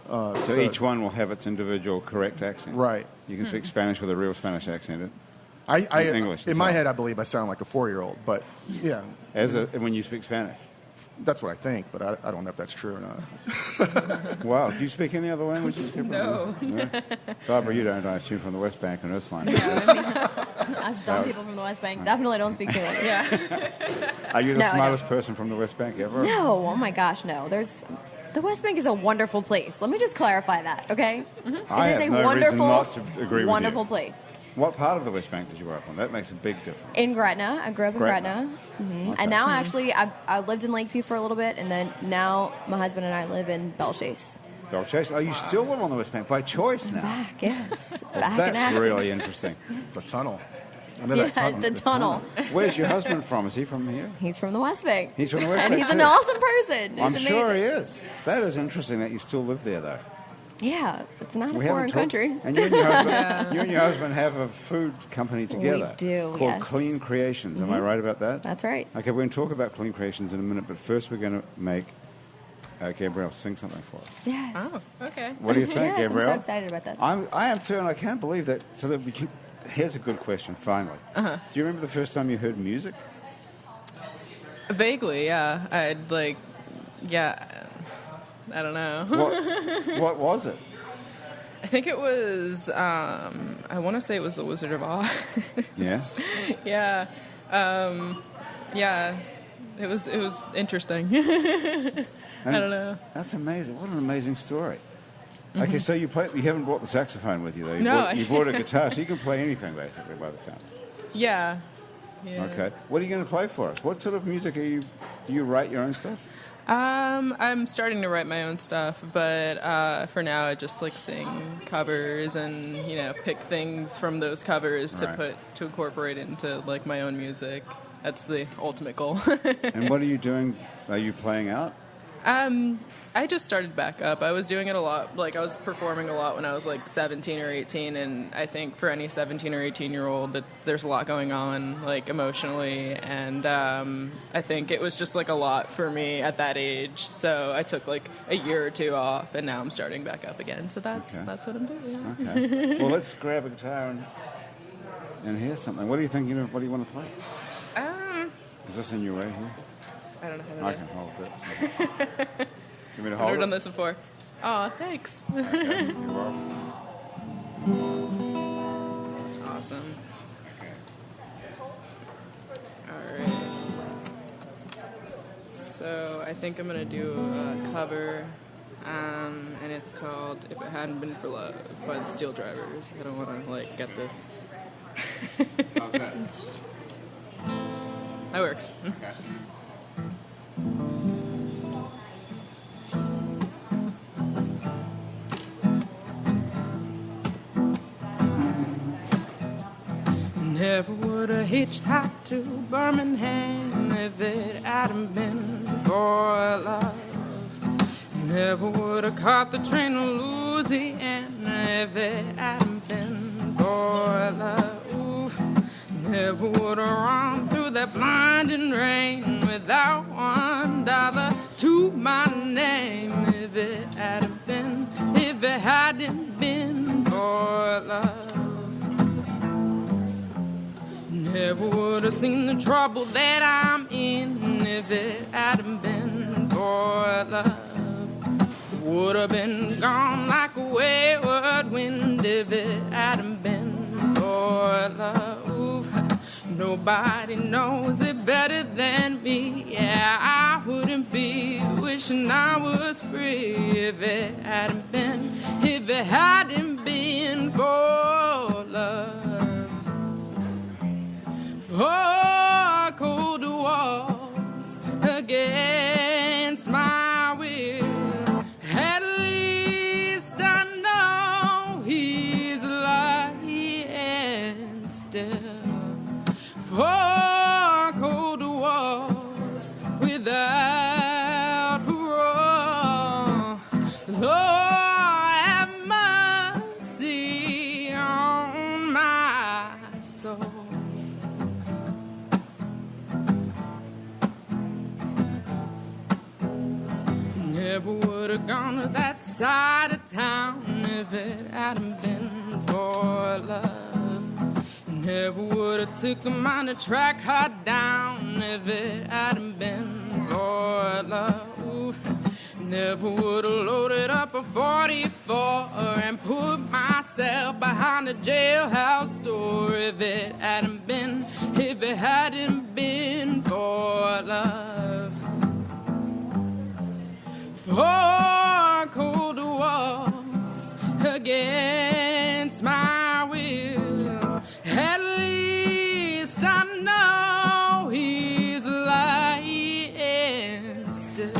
Speaker 1: So each one will have its individual correct accent.
Speaker 2: Right.
Speaker 1: You can speak Spanish with a real Spanish accent.
Speaker 2: English. In my head, I believe I sound like a 4-year-old, but yeah.
Speaker 1: When you speak Spanish.
Speaker 2: That's what I think, but I don't know if that's true or not.
Speaker 1: Wow. Do you speak any other languages?
Speaker 4: No.
Speaker 1: Barbara, you don't, I assume, from the West Bank and Earthline.
Speaker 3: Us dumb people from the West Bank definitely don't speak English.
Speaker 4: Yeah.
Speaker 1: Are you the smartest person from the West Bank ever?
Speaker 3: No. Oh my gosh, no. The West Bank is a wonderful place. Let me just clarify that, okay? Mm-hmm.
Speaker 1: I
Speaker 3: It is
Speaker 1: have
Speaker 3: a
Speaker 1: no reason
Speaker 3: wonderful,
Speaker 1: not to agree with
Speaker 3: wonderful
Speaker 1: you.
Speaker 3: place.
Speaker 1: What part of the West Bank did you grow up on? That makes a big difference.
Speaker 3: In Gretna. I grew up in Gretna. Mm-hmm.
Speaker 1: Okay.
Speaker 3: And now, actually, I lived in Lakeview for a little bit, and then now my husband and I live in Belchase.
Speaker 1: Belchase? Oh, you still live on the West Bank by choice now?
Speaker 3: Back, yes.
Speaker 1: Well,
Speaker 3: Back in
Speaker 1: that's
Speaker 3: action.
Speaker 1: really interesting.
Speaker 2: The tunnel. I know
Speaker 3: Yeah,
Speaker 2: that tunnel.
Speaker 3: the tunnel.
Speaker 1: Where's your husband from? Is he from here?
Speaker 3: He's from the West Bank.
Speaker 1: He's from the West
Speaker 3: And
Speaker 1: Bank
Speaker 3: he's an
Speaker 1: too.
Speaker 3: awesome person.
Speaker 1: I'm
Speaker 3: He's
Speaker 1: sure he
Speaker 3: amazing.
Speaker 1: is. That is interesting that you still live there, though.
Speaker 3: Yeah, it's not a
Speaker 1: We
Speaker 3: foreign
Speaker 1: haven't talked-
Speaker 3: country.
Speaker 1: And you and your husband have a food company together.
Speaker 3: We do,
Speaker 1: Called
Speaker 3: yes.
Speaker 1: Clean Creations. Am I right about that?
Speaker 3: That's right.
Speaker 1: Okay, we're going to talk about Clean Creations in a minute, but first we're going to make Gabrielle sing something for us.
Speaker 3: Yes.
Speaker 4: Oh, okay.
Speaker 1: What do you think,
Speaker 3: Yes,
Speaker 1: Gabrielle?
Speaker 3: I'm so excited about that.
Speaker 1: I am too, and I can't believe that. So that here's a good question, finally.
Speaker 4: Uh-huh.
Speaker 1: Do you remember the first time you heard music?
Speaker 4: Vaguely, yeah. I don't know.
Speaker 1: What was it?
Speaker 4: I think it was, I want to say it was The Wizard of Oz.
Speaker 1: Yes.
Speaker 4: Yeah. Yeah. It was interesting. I don't know.
Speaker 1: That's amazing. What an amazing story. Okay, so you haven't brought the saxophone with you, though. You brought a guitar, so you can play anything, basically, by the sound.
Speaker 4: Yeah.
Speaker 1: Okay. What are you going to play for us? What sort of music do you write your own stuff?
Speaker 4: I'm starting to write my own stuff, but for now I just sing covers and pick things from those covers to incorporate into my own music. That's the ultimate goal.
Speaker 1: And what are you doing? Are you playing out?
Speaker 4: I just started back up. I was doing it a lot. I was performing a lot when I was 17 or 18, and I think for any 17 or 18-year-old, there's a lot going on, emotionally, and I think it was just a lot for me at that age. So I took a year or 2 off, and now I'm starting back up again. So that's what I'm doing. Yeah.
Speaker 1: Okay. Well, let's grab a guitar and hear something. What are you thinking of? What do you want to play? Is this in your way here?
Speaker 4: I don't know how to
Speaker 1: I
Speaker 4: do
Speaker 1: can hold it. You want me to
Speaker 4: I've
Speaker 1: hold
Speaker 4: never
Speaker 1: it?
Speaker 4: done this before. Oh, thanks.
Speaker 1: Okay, you're welcome.
Speaker 4: Awesome. All right. So I think I'm gonna do a cover, and it's called "If It Hadn't Been for Love" by the Steel Drivers. I don't want to get this.
Speaker 1: How's that?
Speaker 4: That works.
Speaker 1: Okay.
Speaker 4: Never would have hitchhiked to Birmingham if it hadn't been for love. Never would have caught the train to Louisiana if it hadn't been for love. Oof. Never would have run through that blinding rain without $1 to my name if it hadn't been for love. Never would have seen the trouble that I'm in if it hadn't been for love. Would have been gone like a wayward wind if it hadn't been for love. Nobody knows it better than me. Yeah, I wouldn't be wishing I was free if it hadn't been been for love, for cold walls against my will. At least I know he's lying still. For cold walls without parole. Lord, have mercy on my soul. Never would have gone to that side of town if it hadn't been for love. Never would have took the mind to track her down if it hadn't been for love. Never would have loaded up a 44 and put myself behind a jailhouse door if it hadn't been for love. For cold walls against my will. At least I know he's lying still.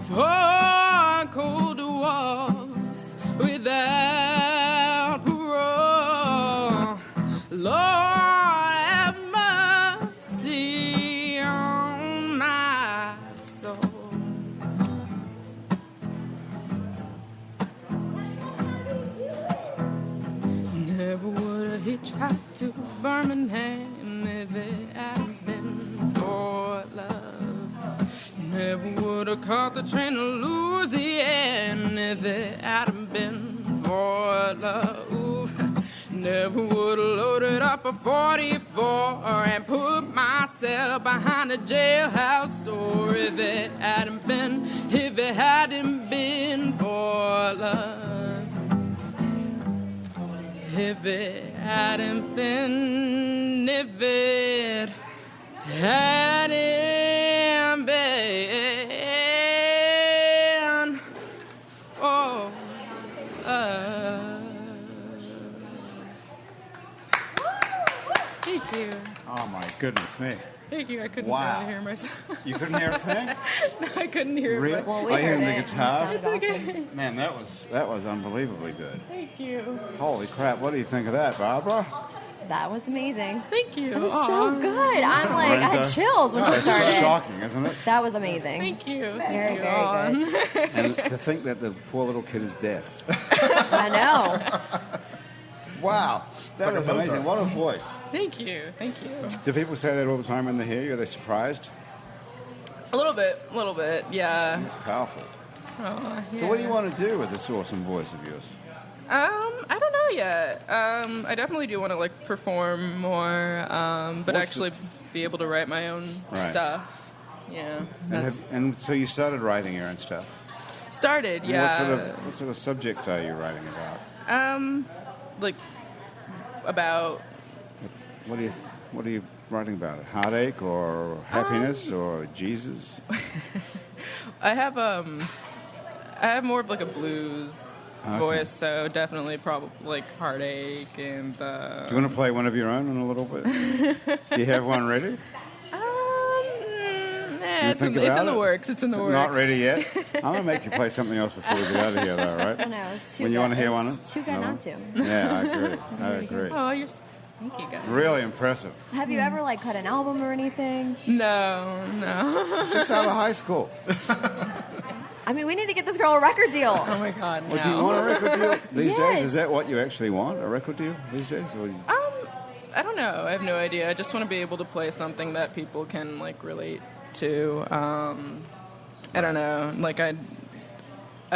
Speaker 4: For cold walls without parole. Lord, have mercy on my soul. Never would have hitchhiked to Birmingham if it hadn't been for love. Never would have caught the train to Louisiana if it hadn't been for love. Never would have loaded up a 44 and put myself behind a jailhouse door if it hadn't been for love. If it hadn't been for love. Thank you.
Speaker 1: Oh, my goodness me.
Speaker 4: Thank you. I couldn't
Speaker 1: Wow.
Speaker 4: hear myself.
Speaker 1: You couldn't hear a thing?
Speaker 4: No, I couldn't hear
Speaker 1: Really?
Speaker 4: myself.
Speaker 3: Well, we
Speaker 1: Are you
Speaker 3: heard
Speaker 1: hearing
Speaker 3: it.
Speaker 1: the
Speaker 3: It
Speaker 1: guitar?
Speaker 3: sounded
Speaker 4: It's okay.
Speaker 3: awesome.
Speaker 1: Man, that was unbelievably good.
Speaker 4: Thank you.
Speaker 1: Holy crap, what do you think of that, Barbara?
Speaker 3: That was amazing.
Speaker 4: Thank you.
Speaker 3: That was
Speaker 4: Aw.
Speaker 3: so good. I'm like, I had
Speaker 1: Renso?
Speaker 3: chills when
Speaker 1: No,
Speaker 3: she
Speaker 1: it's
Speaker 3: started.
Speaker 1: shocking, isn't it?
Speaker 3: That was amazing.
Speaker 4: Thank you.
Speaker 3: Very,
Speaker 4: Thank you.
Speaker 3: very good.
Speaker 1: And to think that the poor little kid is deaf.
Speaker 3: I know.
Speaker 1: Wow, that
Speaker 2: like a
Speaker 1: was
Speaker 2: Mozart.
Speaker 1: amazing. What a voice.
Speaker 4: Thank you. Thank you.
Speaker 1: Do people say that all the time when they hear you? Are they surprised?
Speaker 4: A little bit, yeah.
Speaker 1: It's powerful.
Speaker 4: Oh,
Speaker 1: So what do you want to do with this awesome voice of yours?
Speaker 4: I don't know yet. I definitely do want to like perform more, but
Speaker 1: What's
Speaker 4: actually be able to write my own
Speaker 1: Right.
Speaker 4: stuff. Yeah.
Speaker 1: And so you started writing your own stuff.
Speaker 4: Started,
Speaker 1: And
Speaker 4: yeah.
Speaker 1: What sort of subjects are you writing about?
Speaker 4: Like about
Speaker 1: What are you writing about? Heartache or happiness or Jesus?
Speaker 4: I have more of like a blues voice, so definitely probably like heartache and.
Speaker 1: Do you want to play one of your own in a little bit? Do you have one ready?
Speaker 4: Yeah, it's
Speaker 1: think
Speaker 4: in
Speaker 1: about
Speaker 4: the
Speaker 1: it?
Speaker 4: works. It's in the works.
Speaker 1: Not ready yet. I'm gonna make you play something else before we get out of here, though, right?
Speaker 3: I know. It's too
Speaker 1: When you
Speaker 3: good.
Speaker 1: want to hear
Speaker 3: It's
Speaker 1: one?
Speaker 3: too good
Speaker 1: No?
Speaker 3: not to.
Speaker 1: Yeah, I agree. I agree.
Speaker 4: Oh, thank you guys.
Speaker 1: Really impressive.
Speaker 3: Have you ever like cut an album or anything?
Speaker 4: No.
Speaker 1: Just out of high school.
Speaker 3: I mean, we need to get this girl a record deal.
Speaker 4: Oh my God.
Speaker 1: Well,
Speaker 4: no.
Speaker 1: do you want a record deal these
Speaker 3: Yes.
Speaker 1: days? Is that what you actually want? A record deal these days? Or
Speaker 4: I don't know. I have no idea. I just want to be able to play something that people can like relate to. I don't know. Like I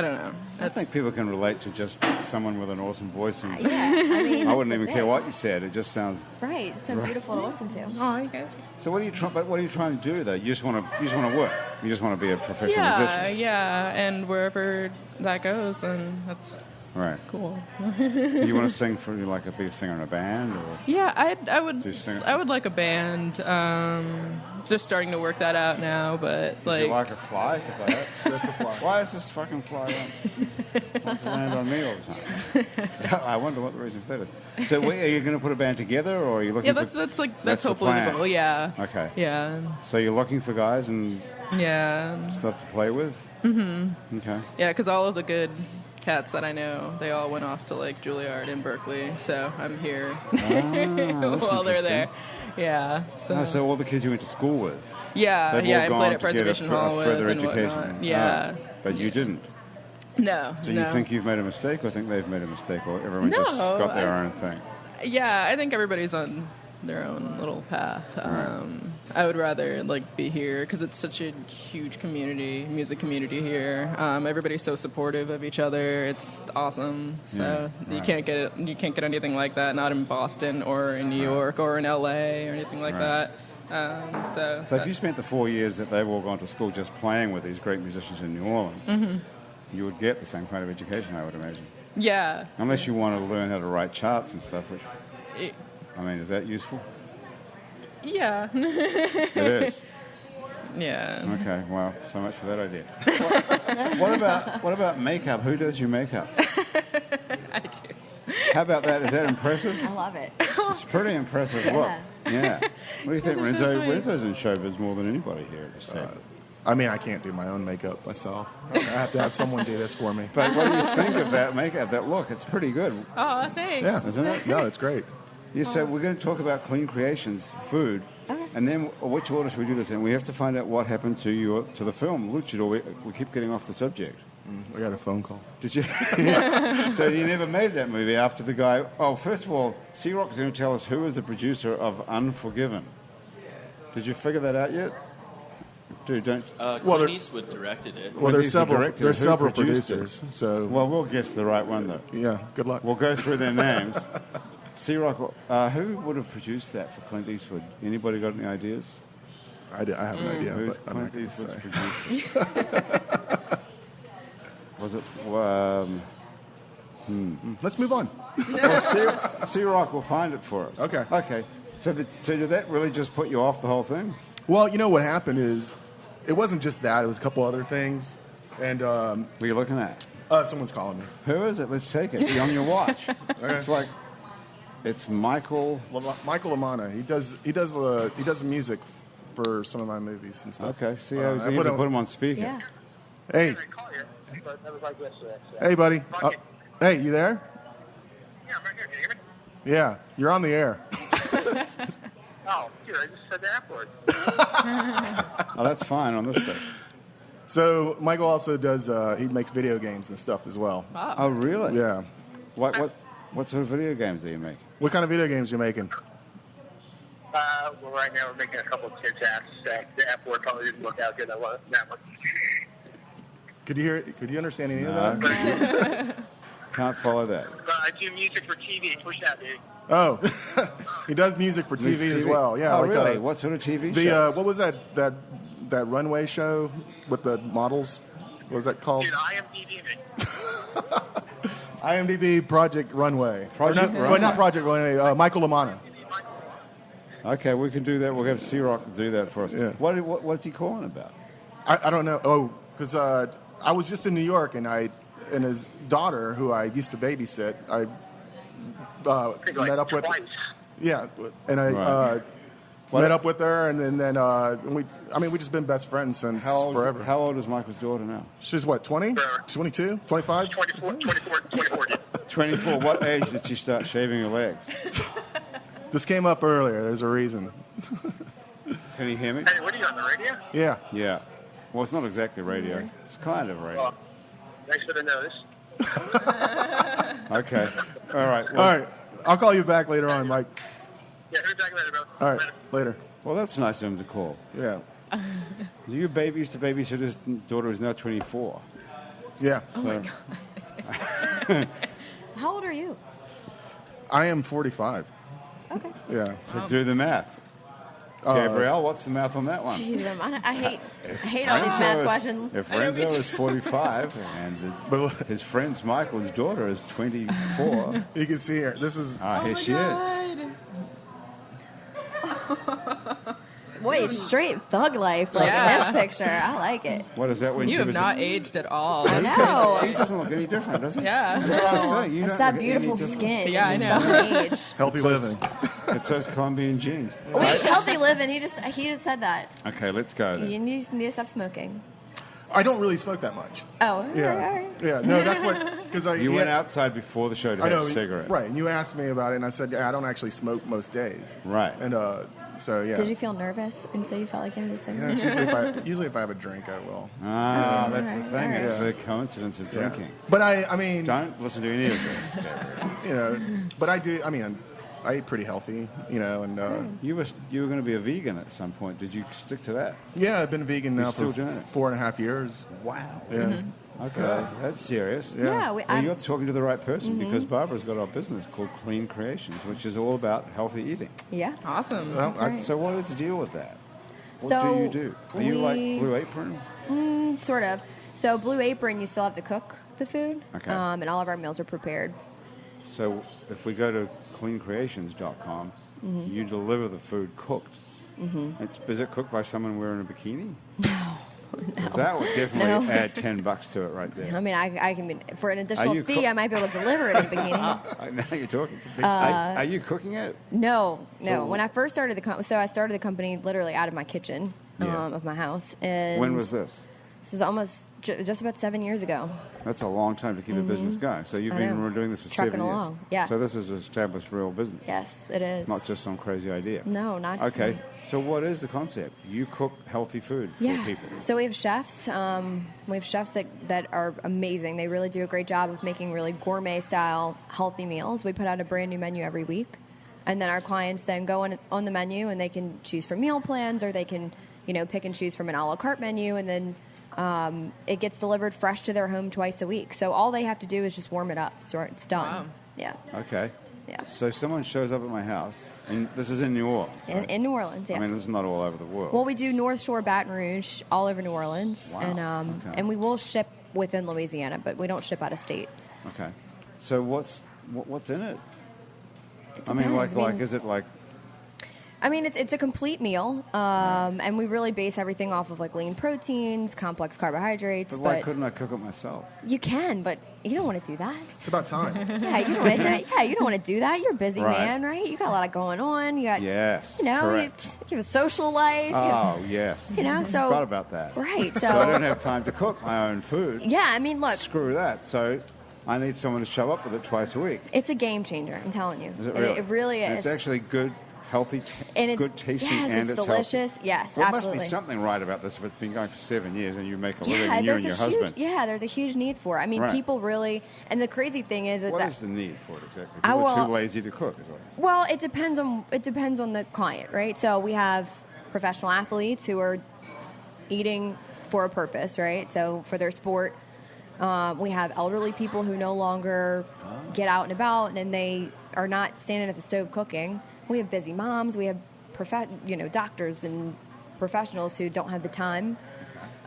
Speaker 4: don't know.
Speaker 1: I think people can relate to just someone with an awesome voice, and
Speaker 3: Yeah, I mean,
Speaker 1: I wouldn't even
Speaker 3: that's
Speaker 1: care
Speaker 3: the
Speaker 1: what you said. It just sounds.
Speaker 3: thing. Right, it's so beautiful to listen to.
Speaker 4: Oh, you guys.
Speaker 1: So what are you trying? But what are you trying to do though? You just want to work. You just want to be a professional
Speaker 4: Yeah,
Speaker 1: musician.
Speaker 4: yeah, and wherever that goes, and
Speaker 1: Right.
Speaker 4: Cool.
Speaker 1: You want to sing for like a big singer in a band, or
Speaker 4: Yeah, I would.
Speaker 1: do you sing it?
Speaker 4: I would like a band. Just starting to work that out now, but
Speaker 1: Is it like a fly? Because that's a fly. Why is this fucking fly on? Land on me all the time. So I wonder what the reason for that is. So are you going to put a band together, or are you looking?
Speaker 4: Yeah,
Speaker 1: for...
Speaker 4: that's
Speaker 1: the
Speaker 4: hopefully the
Speaker 1: plan.
Speaker 4: goal. Yeah.
Speaker 1: Okay.
Speaker 4: Yeah.
Speaker 1: So you're looking for guys and
Speaker 4: Yeah.
Speaker 1: stuff to play with. Mm-hmm. Okay.
Speaker 4: Yeah, because all of the good cats that I know, they all went off to like Juilliard in Berkeley, so I'm here while they're there. Yeah.
Speaker 1: So all the kids you went to school with.
Speaker 4: Yeah,
Speaker 1: They've
Speaker 4: yeah,
Speaker 1: all
Speaker 4: I
Speaker 1: gone
Speaker 4: played at
Speaker 1: to get
Speaker 4: Preservation Hall with
Speaker 1: further
Speaker 4: and
Speaker 1: education.
Speaker 4: whatnot. Yeah.
Speaker 1: But you didn't.
Speaker 4: No.
Speaker 1: So
Speaker 4: no.
Speaker 1: you think you've made a mistake, or think they've made a mistake, or everyone
Speaker 4: No,
Speaker 1: just got their own thing?
Speaker 4: Yeah, I think everybody's on their own little path. I would rather like be here because it's such a huge community, music community here. Everybody's so supportive of each other. It's awesome. So
Speaker 1: Yeah,
Speaker 4: you
Speaker 1: right.
Speaker 4: can't get anything like that. Not in Boston or in New York or in LA or anything like
Speaker 1: Right.
Speaker 4: that.
Speaker 1: So if you spent the 4 years that they've all gone to school just playing with these great musicians in New Orleans, you would get the same kind of education, I would imagine.
Speaker 4: yeah,
Speaker 1: Unless you want to learn how to write charts and stuff, which,
Speaker 4: It-
Speaker 1: I mean, is that useful?
Speaker 4: yeah,
Speaker 1: It is.
Speaker 4: yeah.
Speaker 1: Okay, well, so much for that idea. What about makeup? Who does your makeup?
Speaker 4: I do.
Speaker 1: How about that? Is that impressive?
Speaker 3: I love it.
Speaker 1: It's pretty impressive look. Yeah. What do you think,
Speaker 4: Those are so
Speaker 1: Renzo?
Speaker 4: sweet.
Speaker 1: Renzo's in showbiz more than anybody here at this table.
Speaker 2: I mean, I can't do my own makeup myself. I have to have someone do this for me.
Speaker 1: But what do you think of that makeup, that look? It's pretty good,
Speaker 4: Oh, thanks.
Speaker 2: Yeah,
Speaker 1: isn't it?
Speaker 2: No, it's great.
Speaker 1: Yeah, so we're going to talk about clean creations, food, and then which order should we do this in? We have to find out what happened to the film, Luchador. We keep getting off the subject.
Speaker 2: I got a phone call.
Speaker 1: Did you? So you never made that movie after the guy... Oh, first of all, C-Rock is going to tell us who is the producer of Unforgiven. Did you figure that out yet? Dude, don't...
Speaker 5: Clint Eastwood directed it.
Speaker 2: Well, there's
Speaker 1: Clint Eastwood
Speaker 2: several.
Speaker 1: directed
Speaker 2: There's
Speaker 1: it. Who
Speaker 2: several
Speaker 1: produced it?
Speaker 2: producers. So
Speaker 1: Well, we'll guess the right one, though.
Speaker 2: yeah, good luck.
Speaker 1: We'll go through their names. C-Rock, who would have produced that for Clint Eastwood? Anybody got any ideas?
Speaker 2: I have an idea,
Speaker 1: Who's
Speaker 2: but I'm not
Speaker 1: Clint
Speaker 2: going to
Speaker 1: Eastwood's
Speaker 2: say.
Speaker 1: producer? Was it...
Speaker 2: Let's move on.
Speaker 1: Well, C-Rock will find it for us.
Speaker 2: Okay.
Speaker 1: Okay. So did that really just put you off the whole thing?
Speaker 2: Well, you know what happened is, it wasn't just that. It was a couple other things, and
Speaker 1: What are you looking at?
Speaker 2: someone's calling me.
Speaker 1: Who is it? Let's take it. Be on your watch. It's like... It's Michael...
Speaker 2: Michael Amana. He does the music for some of my movies and stuff.
Speaker 1: Okay. See how
Speaker 2: I
Speaker 1: you put him on speaker.
Speaker 3: Yeah.
Speaker 2: Hey, hey, buddy. Hey, you there?
Speaker 7: Yeah, I'm right here. Can you hear me?
Speaker 2: Yeah, you're on the air.
Speaker 7: Oh, dude, I just said the F word.
Speaker 1: Oh, that's fine on this thing.
Speaker 2: So Michael also does. He makes video games and stuff as well.
Speaker 1: Oh, really?
Speaker 2: Yeah.
Speaker 1: What sort of video games do you make?
Speaker 2: What kind of video games you making?
Speaker 7: Well, right now we're making a couple of kids' apps that the F word probably didn't look out good. That one.
Speaker 2: Could you hear it? Could you understand any of that?
Speaker 1: Can't follow that.
Speaker 7: I do music for TV. Push that, dude.
Speaker 2: Oh, he does music for TV as well. Yeah.
Speaker 1: Oh,
Speaker 2: like,
Speaker 1: really? What sort of TV
Speaker 2: The
Speaker 1: shows?
Speaker 2: what was that runway show with the models? What was that called?
Speaker 7: Dude, IMDb me.
Speaker 2: IMDb Project Runway.
Speaker 1: Project
Speaker 2: Well,
Speaker 1: Runway.
Speaker 2: not Project Runway. Michael Amana.
Speaker 1: Okay, we can do that. We'll have C-Rock do that for us.
Speaker 2: Yeah.
Speaker 1: What's he calling about?
Speaker 2: I don't know. Oh, because I was just in New York and his daughter, who I used to babysit, I
Speaker 7: Like
Speaker 2: met up with.
Speaker 7: twice.
Speaker 2: Yeah, and I
Speaker 1: Right.
Speaker 2: met up with her, and then we just been best friends since forever.
Speaker 1: How old is Michael's daughter now?
Speaker 2: She's what, 20?
Speaker 7: Forever.
Speaker 2: 22? 25?
Speaker 7: 24, dude.
Speaker 1: 24. What age did she start shaving her legs?
Speaker 2: This came up earlier. There's a reason.
Speaker 1: Can you hear me?
Speaker 7: Hey, what are you on the radio?
Speaker 2: Yeah.
Speaker 1: Yeah. Well, it's not exactly radio. It's kind of radio.
Speaker 7: Well, thanks for the notice.
Speaker 1: Okay. All right. Well,
Speaker 2: All right. I'll call you back later on, Mike.
Speaker 7: Yeah, we'll talk later, bro.
Speaker 2: All right. Later.
Speaker 1: Well, that's nice of him to call.
Speaker 2: Yeah.
Speaker 1: Your baby used to babysit his daughter who's now 24.
Speaker 2: Yeah.
Speaker 1: So,
Speaker 3: How old are you?
Speaker 2: I am 45.
Speaker 3: Okay.
Speaker 2: Yeah.
Speaker 1: so do the math. Gabrielle, what's the math on that one?
Speaker 3: Jeez, I hate all these math questions.
Speaker 1: If Renzo is 45 and his friend's Michael's daughter is 24.
Speaker 2: You can see her. This is...
Speaker 1: Here she is.
Speaker 3: Boy, straight thug life, like in this picture. I like it.
Speaker 1: What is that when
Speaker 4: You
Speaker 1: she
Speaker 4: have
Speaker 1: was...
Speaker 4: not aged at all.
Speaker 3: I know.
Speaker 1: He doesn't look any different, does he?
Speaker 4: Yeah.
Speaker 1: That's what I was saying. You
Speaker 3: It's
Speaker 1: don't
Speaker 3: that
Speaker 1: look
Speaker 3: beautiful
Speaker 1: any different.
Speaker 3: skin.
Speaker 4: Yeah,
Speaker 3: It
Speaker 4: I
Speaker 3: just
Speaker 4: know.
Speaker 3: doesn't age.
Speaker 2: Healthy living.
Speaker 1: It says Colombian jeans.
Speaker 3: Wait, healthy living. He just said that.
Speaker 1: Okay, let's go then.
Speaker 3: You just need to stop smoking.
Speaker 2: I don't really smoke that much.
Speaker 3: Oh, all
Speaker 2: Yeah.
Speaker 3: right.
Speaker 2: Yeah. No, that's what... Because
Speaker 1: You went outside before the show to
Speaker 2: I
Speaker 1: have
Speaker 2: know,
Speaker 1: a cigarette.
Speaker 2: right? And you asked me about it, and I said, "Yeah, I don't actually smoke most days."
Speaker 1: Right.
Speaker 2: And so yeah.
Speaker 3: Did you feel nervous and so you felt like you had to
Speaker 2: Yeah, it's usually if I have a drink, I will.
Speaker 1: That's the thing. It's
Speaker 2: Yeah.
Speaker 1: the coincidence of
Speaker 2: Yeah.
Speaker 1: drinking.
Speaker 2: But I mean,
Speaker 1: Don't listen to any of this, Gabrielle.
Speaker 2: but I do. I mean, I eat pretty healthy, and
Speaker 1: You were going to be a vegan at some point. Did you stick to that?
Speaker 2: yeah, I've been vegan now
Speaker 1: still
Speaker 2: for
Speaker 1: doing it?
Speaker 2: 4.5 years.
Speaker 1: Wow.
Speaker 2: Yeah.
Speaker 1: Okay, that's serious.
Speaker 3: Yeah,
Speaker 1: Well, you're talking to the right person because Barbara's got our business called Clean Creations, which is all about healthy eating.
Speaker 3: Yeah.
Speaker 4: Awesome.
Speaker 2: Well,
Speaker 1: So what is the deal with that? What
Speaker 3: So
Speaker 1: do you do? Are you like Blue Apron?
Speaker 3: Sort of. So Blue Apron, you still have to cook the food.
Speaker 1: Okay.
Speaker 3: And all of our meals are prepared.
Speaker 1: So if we go to cleancreations.com, you deliver the food cooked. Is it cooked by someone wearing a bikini?
Speaker 3: No.
Speaker 1: Because that would definitely
Speaker 3: No.
Speaker 1: add $10 to it right there.
Speaker 3: I mean, I can be, for an additional
Speaker 1: you
Speaker 3: fee, I might be able to deliver it in a bikini.
Speaker 1: Now you're talking. Are you cooking it?
Speaker 3: No.
Speaker 1: So-
Speaker 3: When I first started I started the company literally out of my kitchen
Speaker 1: Yeah.
Speaker 3: of my house. And
Speaker 1: When was this?
Speaker 3: This was almost just about 7 years ago.
Speaker 1: That's a long time to keep a business going. So you've
Speaker 3: I
Speaker 1: been
Speaker 3: know.
Speaker 1: doing this for
Speaker 3: It's
Speaker 1: 7
Speaker 3: trucking
Speaker 1: years.
Speaker 3: along. Yeah.
Speaker 1: So this is an established real business.
Speaker 3: Yes, it is.
Speaker 1: Not just some crazy idea.
Speaker 3: No, not.
Speaker 1: Okay. So what is the concept? You cook healthy food for people.
Speaker 3: So we have chefs. We have chefs that are amazing. They really do a great job of making really gourmet style healthy meals. We put out a brand new menu every week, and then our clients then go on the menu and they can choose from meal plans, or they can pick and choose from an a la carte menu, and then it gets delivered fresh to their home twice a week. So all they have to do is just warm it up. So it's done.
Speaker 4: Wow.
Speaker 3: Yeah.
Speaker 1: Okay.
Speaker 3: Yeah.
Speaker 1: So someone shows up at my house, and this is in New Orleans. Right?
Speaker 3: In New Orleans, yes.
Speaker 1: I mean, this is not all over the world.
Speaker 3: Well, we do North Shore, Baton Rouge, all over New Orleans,
Speaker 1: Wow.
Speaker 3: and and we will ship within Louisiana, but we don't ship out of state.
Speaker 1: Okay. So what's in it?
Speaker 3: It
Speaker 1: I mean,
Speaker 3: depends.
Speaker 1: like, is it like?
Speaker 3: I mean, it's a complete meal, and we really base everything off of like lean proteins, complex carbohydrates.
Speaker 1: But why couldn't I cook it myself?
Speaker 3: You can, but you don't want to do that.
Speaker 2: It's about time.
Speaker 3: Yeah, you don't want to. Yeah, you don't want to do that. You're a busy
Speaker 1: Right.
Speaker 3: man, right? You got a lot going on. You got
Speaker 1: Yes.
Speaker 3: you
Speaker 1: Correct.
Speaker 3: have a social life.
Speaker 1: Oh yes.
Speaker 3: I
Speaker 1: I forgot about that.
Speaker 3: Right.
Speaker 1: So I don't have time to cook my own food.
Speaker 3: Yeah, I mean, look,
Speaker 1: Screw that. So I need someone to show up with it twice a week.
Speaker 3: it's a game changer. I'm telling you.
Speaker 1: Is it really?
Speaker 3: It really
Speaker 1: And
Speaker 3: is.
Speaker 1: it's actually good, healthy,
Speaker 3: And it's
Speaker 1: good tasting,
Speaker 3: yes,
Speaker 1: and
Speaker 3: it's
Speaker 1: it's
Speaker 3: delicious.
Speaker 1: healthy.
Speaker 3: Yes,
Speaker 1: Well,
Speaker 3: absolutely.
Speaker 1: there must be something right about this if it's been going for 7 years and you make a living,
Speaker 3: Yeah,
Speaker 1: and you and
Speaker 3: there's
Speaker 1: your
Speaker 3: a huge
Speaker 1: husband.
Speaker 3: there's a huge need for it. I mean,
Speaker 1: Right.
Speaker 3: people really, and the crazy thing is, it's
Speaker 1: What
Speaker 3: that,
Speaker 1: is the need for it exactly?
Speaker 3: I
Speaker 1: People are
Speaker 3: will-
Speaker 1: too lazy to cook, is what I'm saying.
Speaker 3: well, it depends on the client, right? So we have professional athletes who are eating for a purpose, right? So for their sport. We have elderly people who no longer get out and about, and they are not standing at the stove cooking. We have busy moms. We have doctors and professionals who don't have the time.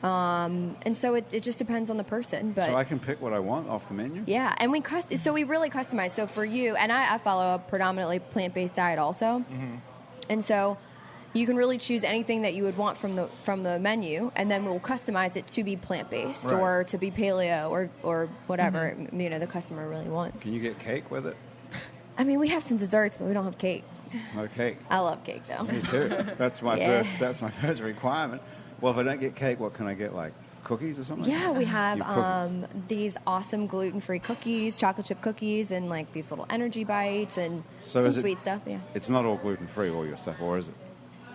Speaker 3: And so it just depends on the person. But
Speaker 1: So I can pick what I want off the menu?
Speaker 3: yeah, and we really customize. So for you, and I follow a predominantly plant-based diet also, and so you can really choose anything that you would want from the menu, and then we'll customize it to be plant-based
Speaker 2: Right.
Speaker 3: or to be paleo or whatever the customer really wants.
Speaker 1: Can you get cake with it?
Speaker 3: I mean, we have some desserts, but we don't have cake.
Speaker 1: No cake.
Speaker 3: I love cake though.
Speaker 1: Me too. That's my
Speaker 3: Yeah.
Speaker 1: first requirement. Well, if I don't get cake, what can I get? Like cookies or something?
Speaker 3: Yeah, we
Speaker 1: You
Speaker 3: have
Speaker 1: cookies.
Speaker 3: these awesome gluten-free cookies, chocolate chip cookies, and like these little energy bites and
Speaker 1: So
Speaker 3: some
Speaker 1: is it-
Speaker 3: sweet stuff. Yeah.
Speaker 1: It's not all gluten-free, all your stuff, or is it?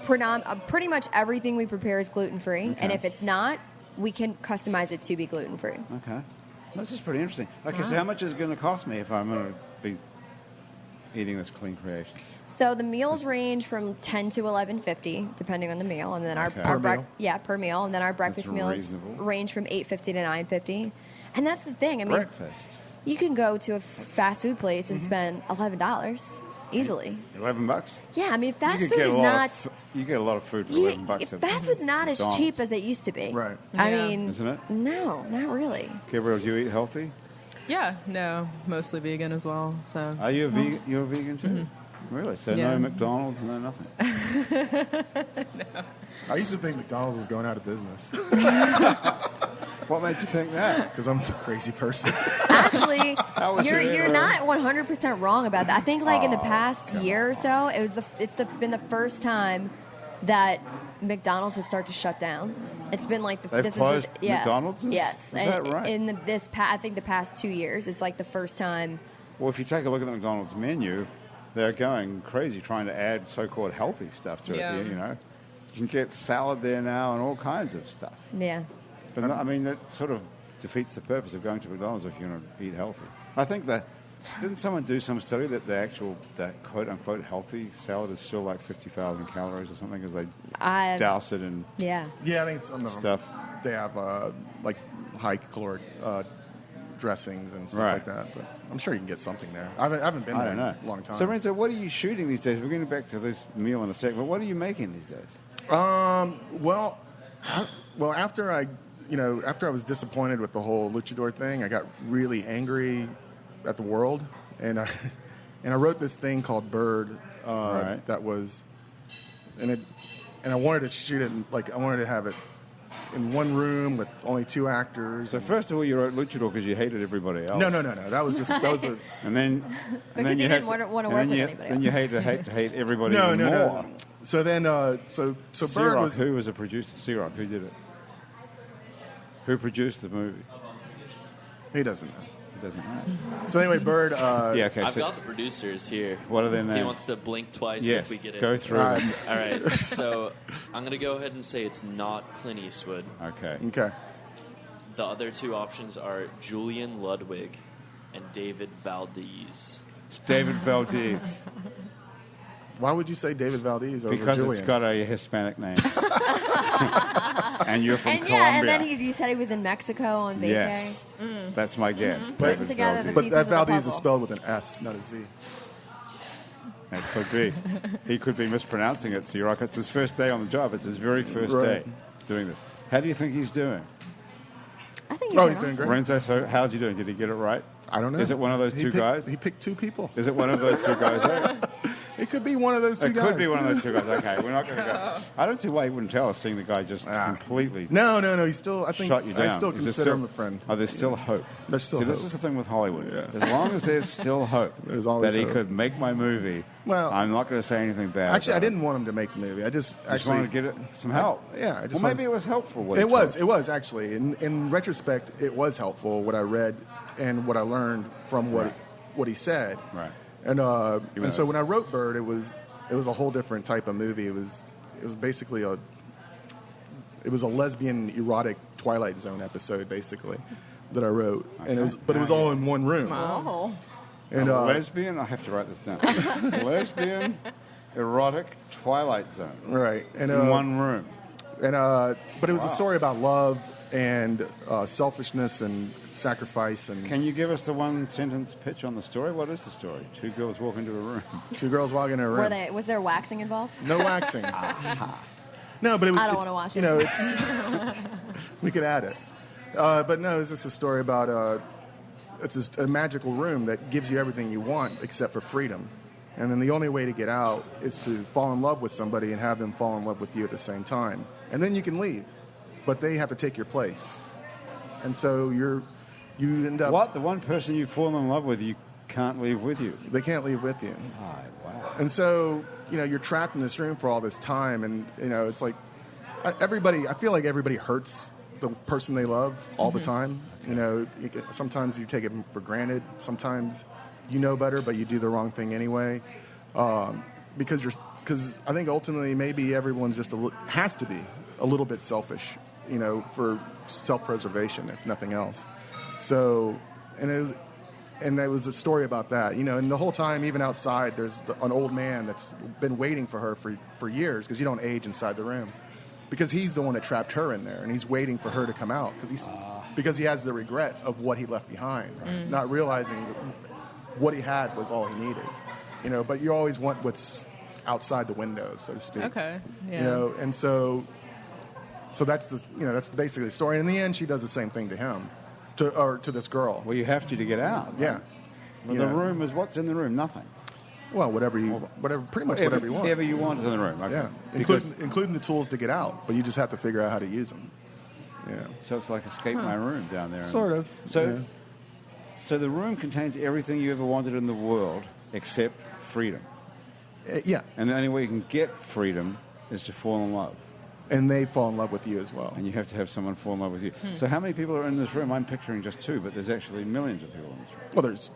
Speaker 3: Pretty much everything we prepare is gluten-free, and
Speaker 1: Okay.
Speaker 3: if it's not, we can customize it to be gluten-free.
Speaker 1: Okay. This is pretty interesting. Okay, so how much is it going to cost me if I'm going to be eating this Clean Creations?
Speaker 3: So the meals range from $10 to $11.50, depending on the meal, and then
Speaker 1: Okay.
Speaker 3: our
Speaker 2: Per meal?
Speaker 3: per meal, and then our breakfast
Speaker 1: That's
Speaker 3: meals
Speaker 1: reasonable.
Speaker 3: range from $8.50 to $9.50, and that's the thing. I mean,
Speaker 1: Breakfast.
Speaker 3: you can go to a fast food place and spend $11 easily.
Speaker 1: $11?
Speaker 3: Yeah, I mean, fast
Speaker 1: You
Speaker 3: food
Speaker 1: could
Speaker 3: is
Speaker 1: get
Speaker 3: not.
Speaker 1: you get a lot of food for $11. at
Speaker 3: Fast food's not as
Speaker 1: McDonald's.
Speaker 3: cheap as it used to be.
Speaker 2: Right.
Speaker 3: I
Speaker 4: Yeah.
Speaker 3: mean,
Speaker 1: Isn't it?
Speaker 3: No, not really.
Speaker 1: Gabrielle, do you eat healthy?
Speaker 4: Yeah, no, mostly vegan as well. So
Speaker 1: Are you a vegan? You're a vegan too? Really? So
Speaker 4: Yeah.
Speaker 1: no McDonald's, no nothing.
Speaker 2: I used to think McDonald's was going out of business
Speaker 1: What made you think that?
Speaker 2: because I'm a crazy person.
Speaker 3: Actually,
Speaker 1: was
Speaker 3: you're
Speaker 1: it?
Speaker 3: not 100% wrong about that. I think like in the past year or so, been the first time that McDonald's have started to shut down. It's been like
Speaker 1: They've closed McDonald's?
Speaker 3: Yes,
Speaker 1: Is that right?
Speaker 3: In I think the past 2 years, it's like the first time.
Speaker 1: Well, if you take a look at the McDonald's menu, they're going crazy trying to add so-called healthy stuff to
Speaker 4: Yeah.
Speaker 1: it. You know, you can get salad there now and all kinds of stuff.
Speaker 3: Yeah.
Speaker 1: But no, I mean, that sort of defeats the purpose of going to McDonald's if you're going to eat healthy. I think that didn't someone do some study that that quote unquote healthy salad is still like 50,000 calories or something because they douse it in
Speaker 3: Yeah.
Speaker 2: Yeah, I think some of them,
Speaker 1: stuff.
Speaker 2: they have like high caloric dressings and stuff
Speaker 1: Right.
Speaker 2: like that. But I'm sure you can get something there. I haven't been
Speaker 1: I
Speaker 2: there
Speaker 1: don't know.
Speaker 2: in a long time.
Speaker 1: So, Renso, what are you shooting these days? We're getting back to this meal in a sec, but what are you making these days?
Speaker 2: Well, after I was disappointed with the whole luchador thing, I got really angry at the world, and I wrote this thing called Bird
Speaker 1: Right.
Speaker 2: that was, and I wanted to shoot it I wanted to have it in one room with only 2 actors.
Speaker 1: So, first of all, you wrote luchador because you hated everybody else.
Speaker 2: No. That was a
Speaker 1: And then,
Speaker 3: Because you didn't want to work with anybody
Speaker 1: Then you hate everybody
Speaker 2: no.
Speaker 1: even more.
Speaker 2: So then, so Bird
Speaker 1: C-Rock,
Speaker 2: was.
Speaker 1: who was a producer? C-Rock, who did it? Who produced the movie?
Speaker 2: He doesn't know.
Speaker 1: He doesn't know.
Speaker 2: So anyway, Bird.
Speaker 1: Yeah, okay.
Speaker 5: I've
Speaker 1: so
Speaker 5: got the producers here.
Speaker 1: what are their
Speaker 5: He
Speaker 1: names?
Speaker 5: wants to blink twice
Speaker 1: Yes,
Speaker 5: if we get it.
Speaker 1: go through
Speaker 2: All
Speaker 1: them.
Speaker 5: All right, so I'm going to go ahead and say it's not Clint Eastwood.
Speaker 1: Okay.
Speaker 2: Okay.
Speaker 5: The other 2 options are Julian Ludwig and David Valdez.
Speaker 1: It's David Valdez.
Speaker 2: Why would you say David Valdez over
Speaker 1: Because
Speaker 2: Julian?
Speaker 1: it's got a Hispanic name. And you're from
Speaker 3: And
Speaker 1: Colombia.
Speaker 3: and then you said he was in Mexico on vacay.
Speaker 1: Yes. That's my guess.
Speaker 3: Putting
Speaker 1: David
Speaker 3: together the
Speaker 1: Valdez.
Speaker 2: But
Speaker 3: pieces
Speaker 2: that
Speaker 3: of the
Speaker 2: Valdez
Speaker 3: puzzle.
Speaker 2: is spelled with an S, not a Z.
Speaker 1: It could be. He could be mispronouncing it, C-Rock. It's his first day on the job. It's his very first
Speaker 2: Right.
Speaker 1: day doing this. How do you think he's doing?
Speaker 3: I think
Speaker 2: Oh,
Speaker 3: he's
Speaker 2: he's doing great.
Speaker 1: Renzo, so how's he doing? Did he get it right?
Speaker 2: I don't know.
Speaker 1: Is it one of those
Speaker 2: He
Speaker 1: 2
Speaker 2: picked-
Speaker 1: guys?
Speaker 2: He picked 2 people.
Speaker 1: Is it one of those 2 guys?
Speaker 2: It could be one of those 2
Speaker 1: It
Speaker 2: guys.
Speaker 1: could be one of those 2 guys. Okay, we're not going to go. I don't see why he wouldn't tell us, seeing the guy just completely
Speaker 2: No. He's still. I think
Speaker 1: shut you down.
Speaker 2: I still
Speaker 1: Is there
Speaker 2: consider him a friend.
Speaker 1: Oh, there's still hope.
Speaker 2: There's still
Speaker 1: See, this
Speaker 2: hope.
Speaker 1: is the thing with Hollywood. As long as there's still hope
Speaker 2: There's always
Speaker 1: that he
Speaker 2: hope.
Speaker 1: could make my movie,
Speaker 2: Well,
Speaker 1: I'm not going to say anything bad.
Speaker 2: Actually, I
Speaker 1: about it.
Speaker 2: didn't want him to make the movie. I just
Speaker 1: I just wanted to get it some help.
Speaker 2: Yeah, I just
Speaker 1: well, maybe
Speaker 2: wanted-
Speaker 1: it was helpful. What he
Speaker 2: It was.
Speaker 1: told.
Speaker 2: It was actually. In retrospect, it was helpful what I read and what I learned from what he said.
Speaker 1: Right.
Speaker 2: And so
Speaker 1: it's-
Speaker 2: when I wrote Bird, it was a whole different type of movie. It was basically a lesbian erotic Twilight Zone episode basically that I wrote, and it was all in one room.
Speaker 3: Oh.
Speaker 2: And
Speaker 1: A lesbian. I have to write this down. Lesbian, erotic, Twilight Zone.
Speaker 2: right, and
Speaker 1: In one room.
Speaker 2: and but it was
Speaker 1: Wow.
Speaker 2: a story about love and selfishness and sacrifice and
Speaker 1: Can you give us the 1-sentence pitch on the story? What is the story? 2 girls walk into a room.
Speaker 2: 2 girls walking in a room.
Speaker 3: Was there waxing involved?
Speaker 2: No waxing. No, but it was.
Speaker 3: I don't
Speaker 2: it's-
Speaker 3: wanna watch
Speaker 2: You
Speaker 3: it.
Speaker 2: know, it's. We could add it, but no, it's just a story about it's just a magical room that gives you everything you want except for freedom, and then the only way to get out is to fall in love with somebody and have them fall in love with you at the same time, and then you can leave, but they have to take your place, and so you end up.
Speaker 1: What? The one person you fall in love with, you can't leave with you.
Speaker 2: They can't leave with you.
Speaker 1: Oh, wow.
Speaker 2: And so, you're trapped in this room for all this time, and, it's like I feel like everybody hurts the person they love all the time. Sometimes you take it for granted. Sometimes you know better, but you do the wrong thing anyway. Because I think ultimately maybe everyone's just has to be a little bit selfish, for self-preservation, if nothing else. So, and it was a story about that, and the whole time, even outside, there's an old man that's been waiting for her for years because you don't age inside the room. because he's the one that trapped her in there, and he's waiting for her to come out because he has the regret of what he left behind, not realizing what he had was all he needed. But you always want what's outside the window, so to speak.
Speaker 4: Okay. Yeah.
Speaker 2: And so that's that's basically the story. And in the end, she does the same thing to him, to this girl.
Speaker 1: Well, you have to get out. Right?
Speaker 2: Yeah.
Speaker 1: Well, the room is what's in the room? Nothing.
Speaker 2: Well, whatever you want.
Speaker 1: Whatever you want is in the room. Okay.
Speaker 2: Yeah, including the tools to get out, but you just have to figure out how to use them. Yeah.
Speaker 1: So it's like escape my room down there.
Speaker 2: Sort of.
Speaker 1: So the room contains everything you ever wanted in the world except freedom.
Speaker 2: Yeah.
Speaker 1: And the only way you can get freedom is to fall in love.
Speaker 2: And they fall in love with you as well.
Speaker 1: And you have to have someone fall in love with you. So how many people are in this room? I'm picturing just 2, but there's actually millions of people in this room.
Speaker 2: Well, there's...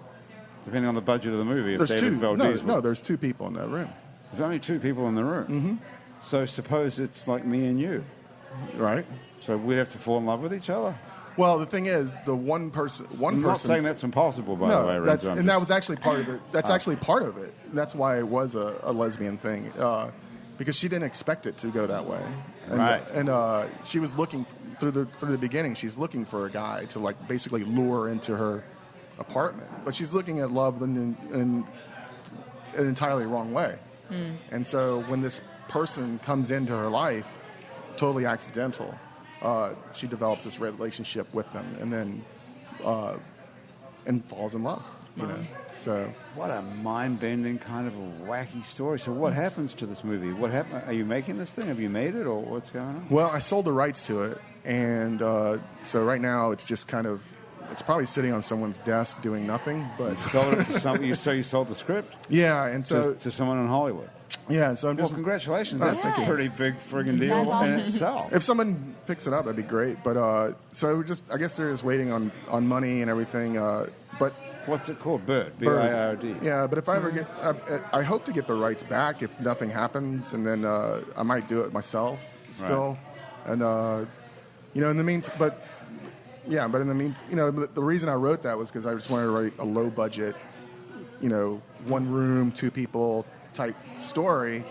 Speaker 1: Depending on the budget of the movie.
Speaker 2: There's
Speaker 1: if David
Speaker 2: 2.
Speaker 1: Valdez
Speaker 2: There's 2 people in that room.
Speaker 1: There's only 2 people in the room.
Speaker 2: Mm-hmm.
Speaker 1: So suppose it's like me and you.
Speaker 2: Right.
Speaker 1: So we'd have to fall in love with each other?
Speaker 2: Well, the thing is, the one person...
Speaker 1: I'm not saying that's impossible, by the way. Renso.
Speaker 2: That was actually part of it. That's actually part of it. That's why it was a lesbian thing. Because she didn't expect it to go that way. And,
Speaker 1: right.
Speaker 2: And she was looking, through the beginning, she's looking for a guy to, like, basically lure into her apartment. But she's looking at love in an entirely wrong way. And so when this person comes into her life, totally accidental, she develops this relationship with them, and then and falls in love. So
Speaker 1: what a mind-bending kind of a wacky story. So what happens to this movie? What happened? Are you making this thing? Have you made it, or what's going on?
Speaker 2: Well, I sold the rights to it, and so right now it's just kind of. It's probably sitting on someone's desk doing nothing. But
Speaker 1: you sold it to somebody. So you sold the script?
Speaker 2: Yeah, and so
Speaker 1: to someone in Hollywood.
Speaker 2: Yeah, so I'm just.
Speaker 1: Well, congratulations. That's a pretty big friggin' deal in itself.
Speaker 2: If someone picks it up, that'd be great. But so I guess they're just waiting on money and everything. But
Speaker 1: what's it called? Bird. B-I-R-D.
Speaker 2: Yeah, but if I ever get, I hope to get the rights back if nothing happens, and then I might do it myself still, and in the meantime, but. Yeah, but in the meantime, the reason I wrote that was because I just wanted to write a low budget, 1 room, 2 people type story,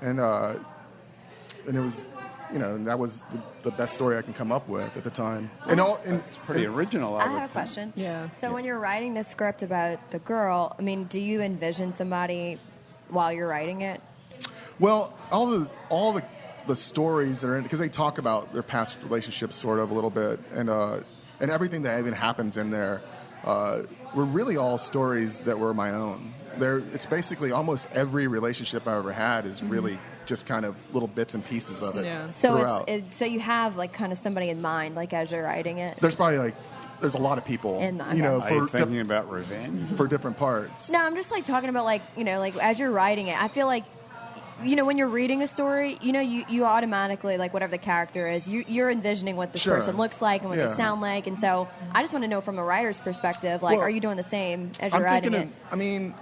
Speaker 2: and it was, that was the best story I can come up with at the time.
Speaker 1: It's pretty original.
Speaker 3: I have a question.
Speaker 4: Yeah.
Speaker 3: So when you're writing this script about the girl, I mean, do you envision somebody while you're writing it?
Speaker 2: Well, all the stories that are in, because they talk about their past relationships sort of a little bit, and everything that even happens in there were really all stories that were my own. It's basically almost every relationship I ever had is really just kind of little bits and pieces of it.
Speaker 4: Yeah.
Speaker 3: So so you have like kind of somebody in mind, like as you're writing it.
Speaker 2: There's probably there's a lot of people,
Speaker 3: are you
Speaker 1: thinking about revenge
Speaker 2: for different parts.
Speaker 3: No, I'm just like talking about like as you're writing it, I feel like. When you're reading a story, you automatically, like, whatever the character is, you're envisioning what this person looks like and what they sound like. And so I just want to know from a writer's perspective, like, are you doing the same as you're writing it?
Speaker 2: I mean,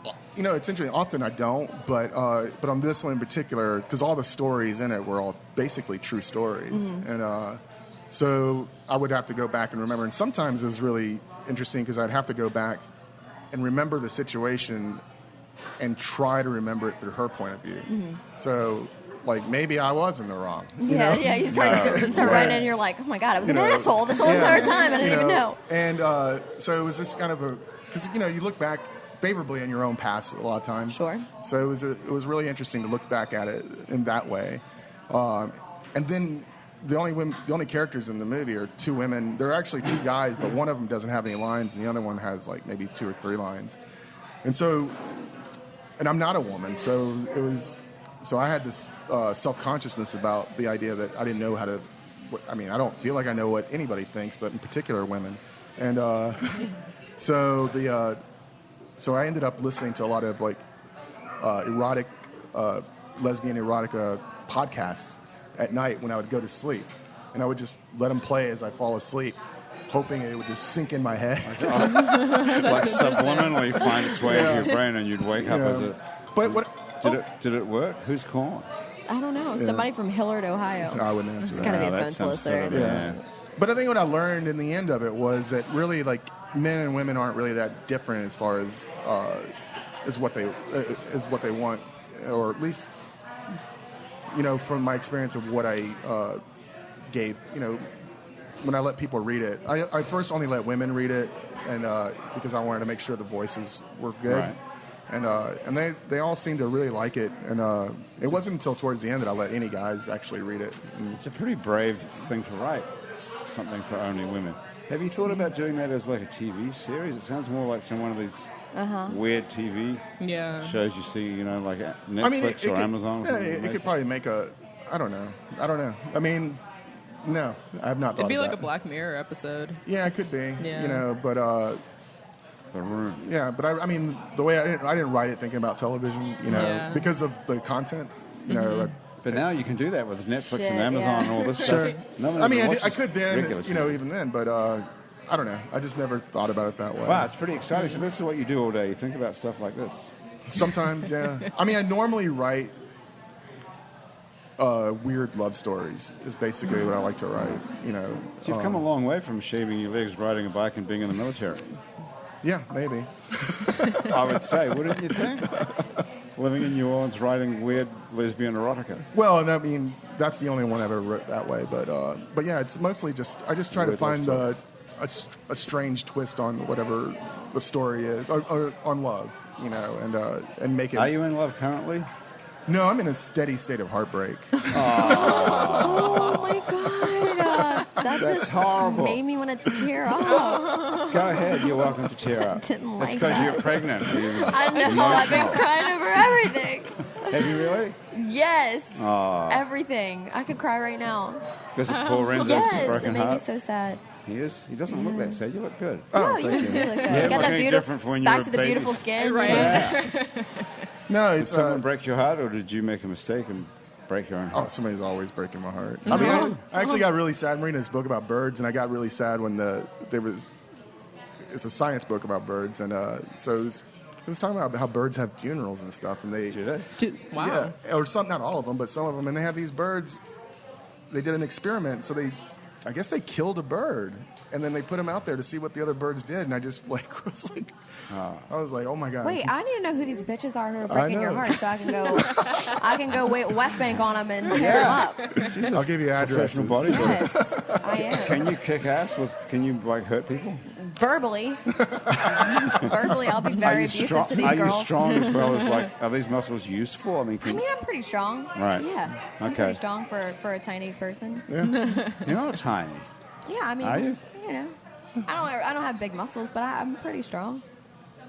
Speaker 2: it's interesting. Often I don't, but on this one in particular, because all the stories in it were all basically true stories. And so I would have to go back and remember. And sometimes it was really interesting because I'd have to go back and remember the situation and try to remember it through her point of view. So, like, maybe I was in the wrong. You
Speaker 3: start writing and you're like, oh my God, I was an asshole this whole entire time. I didn't even know.
Speaker 2: And so it was just kind of because, you look back favorably in your own past a lot of times.
Speaker 3: Sure.
Speaker 2: So it was really interesting to look back at it in that way. And then the only characters in the movie are 2 women. There are actually 2 guys, but one of them doesn't have any lines, and the other one has, like, maybe 2 or 3 lines. And so... And I'm not a woman, so I had this self-consciousnness about the idea that I didn't know how to. I don't feel like I know what anybody thinks, but in particular women. And so I ended up listening to a lot of like erotic, lesbian erotica podcasts at night when I would go to sleep, and I would just let them play as I fall asleep, hoping it would just sink in my head.
Speaker 1: Like subliminally find its way into your brain, and you'd wake up as a...
Speaker 2: But what...
Speaker 1: Did it work? Who's calling?
Speaker 3: I don't know. Somebody from Hillard, Ohio.
Speaker 2: I wouldn't answer
Speaker 3: It's
Speaker 2: that.
Speaker 3: kind of be a phone solicitor.
Speaker 2: But I think what I learned in the end of it was that really, like, men and women aren't really that different as far as what they want, or at least from my experience of what I gave, when I let people read it, I first only let women read it, and because I wanted to make sure the voices were good.
Speaker 1: Right.
Speaker 2: And they all seemed to really like it, and it wasn't until towards the end that I let any guys actually read it. And
Speaker 1: It's a pretty brave thing to write, something for only women. Have you thought about doing that as like a TV series? It sounds more like one of these weird TV shows you see, like Netflix or Amazon. Or
Speaker 2: it could probably make I don't know. I mean, no, I have not thought
Speaker 4: It'd be
Speaker 2: about
Speaker 4: like a
Speaker 2: it.
Speaker 4: Black Mirror episode.
Speaker 2: Yeah, it could be.
Speaker 4: Yeah.
Speaker 2: But
Speaker 1: The Room.
Speaker 2: yeah, but I mean, the way I didn't write it thinking about television,
Speaker 4: Yeah.
Speaker 2: because of the content, like,
Speaker 1: But now you can do that with Netflix
Speaker 3: Shit,
Speaker 1: and Amazon and all this stuff. No one
Speaker 2: I mean,
Speaker 1: even
Speaker 2: I
Speaker 1: watches
Speaker 2: could then,
Speaker 1: regular TV.
Speaker 2: even then, but I don't know. I just never thought about it that way.
Speaker 1: Wow, it's pretty exciting. So this is what you do all day. You think about stuff like this.
Speaker 2: Sometimes, yeah. I mean, I normally write weird love stories. Is basically what I like to write.
Speaker 1: So you've come a long way from shaving your legs, riding a bike, and being in the military.
Speaker 2: Yeah, maybe.
Speaker 1: I would say, wouldn't you think? Living in New Orleans, writing weird lesbian erotica.
Speaker 2: Well, and I mean, that's the only one I've ever wrote that way. But yeah, it's mostly just I just try to
Speaker 1: Weird
Speaker 2: find
Speaker 1: love
Speaker 2: a strange twist on whatever the story is, or on love, and make it.
Speaker 1: Are you in love currently?
Speaker 2: No, I'm in a steady state of heartbreak.
Speaker 3: Oh my god, that
Speaker 1: That's
Speaker 3: just
Speaker 1: horrible.
Speaker 3: made me want to tear up.
Speaker 1: Go ahead. You're welcome to tear up.
Speaker 3: Didn't
Speaker 1: That's
Speaker 3: like
Speaker 1: because
Speaker 3: that.
Speaker 1: you're pregnant.
Speaker 3: I know. I've been crying over everything.
Speaker 1: Have you really?
Speaker 3: Yes,
Speaker 1: Oh,
Speaker 3: everything. I could cry right now.
Speaker 1: because of poor Renzo's
Speaker 3: Yes, it
Speaker 1: broken
Speaker 3: made me
Speaker 1: heart.
Speaker 3: so sad.
Speaker 1: He is. He doesn't look that sad. You look good.
Speaker 3: No, you do look good.
Speaker 1: You
Speaker 3: You
Speaker 1: haven't
Speaker 3: got
Speaker 1: looked
Speaker 3: that
Speaker 1: any
Speaker 3: beautiful,
Speaker 1: different from when you
Speaker 3: back
Speaker 1: were
Speaker 3: to the
Speaker 1: babies.
Speaker 3: beautiful skin.
Speaker 4: Right.
Speaker 3: Yeah.
Speaker 2: No,
Speaker 1: Did
Speaker 2: it's
Speaker 1: someone break your heart, or did you make a mistake and break your own
Speaker 2: Oh,
Speaker 1: heart?
Speaker 2: somebody's always breaking my heart. I mean, I actually got really sad. I'm reading this book about birds, and I got really sad when it's a science book about birds, and so it was talking about how birds have funerals and stuff, and they
Speaker 1: Do they?
Speaker 4: Wow.
Speaker 2: yeah, or some, not all of them, but some of them, and they have these birds. They did an experiment, so I guess they killed a bird, and then they put him out there to see what the other birds did, and I just was like, oh my god.
Speaker 3: Wait, I need to know who these bitches are who are breaking your
Speaker 2: know.
Speaker 3: heart, so I can go West Bank on them and tear them up.
Speaker 2: I'll give you addresses.
Speaker 1: Professional bodybuilder.
Speaker 3: Yes, I am.
Speaker 1: Can you kick ass can you hurt people?
Speaker 3: Verbally, I'll be very abusive to these
Speaker 1: Are
Speaker 3: girls.
Speaker 1: you strong as well as are these muscles useful? I mean,
Speaker 3: I'm pretty strong.
Speaker 1: Right.
Speaker 3: Yeah. I'm
Speaker 1: Okay.
Speaker 3: pretty strong for a tiny person.
Speaker 1: you're not tiny.
Speaker 3: Yeah, I mean,
Speaker 1: Are you?
Speaker 3: I don't have big muscles, but I'm pretty strong.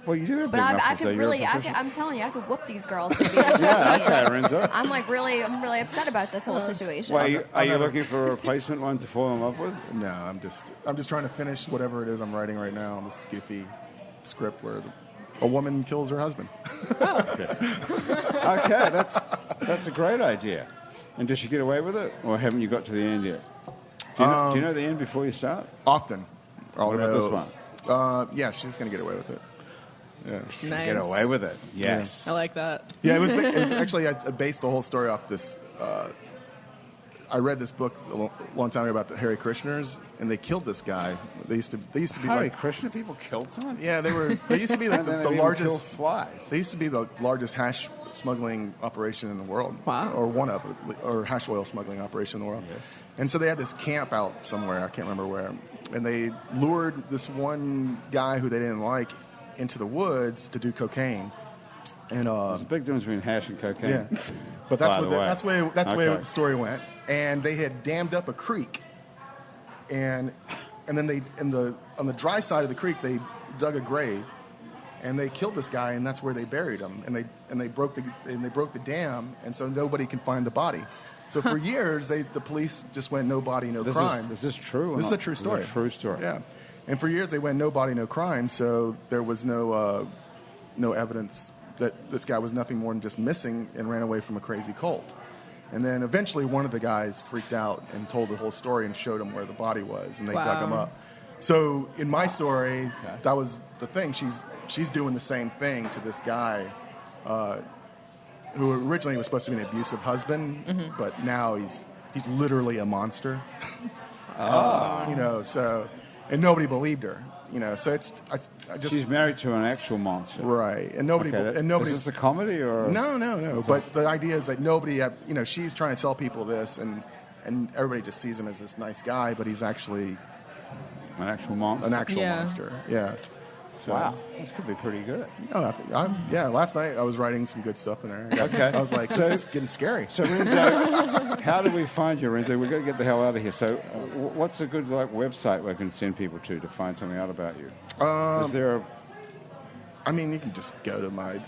Speaker 1: Well, you do have
Speaker 3: But
Speaker 1: big
Speaker 3: I
Speaker 1: muscles, so
Speaker 3: could
Speaker 1: you're
Speaker 3: really,
Speaker 1: a proficient.
Speaker 3: I'm telling you, I could whoop these girls. To be honest
Speaker 1: Yeah,
Speaker 3: with you.
Speaker 1: okay, Renzo.
Speaker 3: I'm really upset about this whole situation.
Speaker 1: Well, are you looking for a replacement one to fall in love with?
Speaker 2: No, I'm just trying to finish whatever it is I'm writing right now. This goofy script where a woman kills her husband.
Speaker 1: Okay, that's a great idea. And does she get away with it, or haven't you got to the end yet? Do you know the end before you start?
Speaker 2: Often.
Speaker 1: What about this one?
Speaker 2: Yeah, she's going to get away with it. Yeah.
Speaker 4: Nice.
Speaker 1: Get away with it. Yes.
Speaker 4: I like that.
Speaker 2: Yeah, it was actually, I based the whole story off this. I read this book a long time ago about the Hare Krishners, and they killed this guy. They used to be
Speaker 1: Hare
Speaker 2: like,
Speaker 1: Krishna people killed someone?
Speaker 2: yeah, they used to be like
Speaker 1: And then
Speaker 2: the
Speaker 1: they even killed
Speaker 2: largest
Speaker 1: flies.
Speaker 2: They used to be the largest hash smuggling operation in the world.
Speaker 4: Wow.
Speaker 2: Or one of, or hash oil smuggling operation in the world.
Speaker 1: Yes.
Speaker 2: And so they had this camp out somewhere, I can't remember where, and they lured this one guy who they didn't like into the woods to do cocaine. And
Speaker 1: There's a big difference between hash and cocaine.
Speaker 2: yeah, but that's
Speaker 1: By
Speaker 2: what
Speaker 1: the way.
Speaker 2: that's where
Speaker 1: Okay.
Speaker 2: the story went. And they had dammed up a creek, and then they on the dry side of the creek they dug a grave, and they killed this guy, and that's where they buried him. And they broke the dam, and so nobody can find the body. So for years the police just went no body, no crime.
Speaker 1: Is this true? Or
Speaker 2: This is
Speaker 1: not?
Speaker 2: a true story.
Speaker 1: This is a true story.
Speaker 2: Yeah, and for years they went no body, no crime. So there was no evidence that this guy was nothing more than just missing and ran away from a crazy cult. And then eventually one of the guys freaked out and told the whole story and showed him where the body was, and they dug him
Speaker 4: Wow.
Speaker 2: up. So in my story, that was the thing. She's doing the same thing to this guy, who originally was supposed to be an abusive husband, but now he's literally a monster. So, and nobody believed her. So it's I just
Speaker 1: She's married to an actual monster.
Speaker 2: right, and nobody
Speaker 1: Okay,
Speaker 2: and nobody.
Speaker 1: Is this a comedy or
Speaker 2: No. But the idea is that nobody, she's trying to tell people this, and everybody just sees him as this nice guy, but he's actually
Speaker 1: an actual monster?
Speaker 2: an actual
Speaker 4: Yeah.
Speaker 2: monster. Yeah. So,
Speaker 1: Wow, this could be pretty good.
Speaker 2: No, last night I was writing some good stuff in there.
Speaker 1: Okay.
Speaker 2: I was like, this is getting scary.
Speaker 1: So Renzo, how do we find you, Renzo? We've got to get the hell out of here. So what's a good website where I can send people to find something out about you? Is there a...
Speaker 2: You can just go to my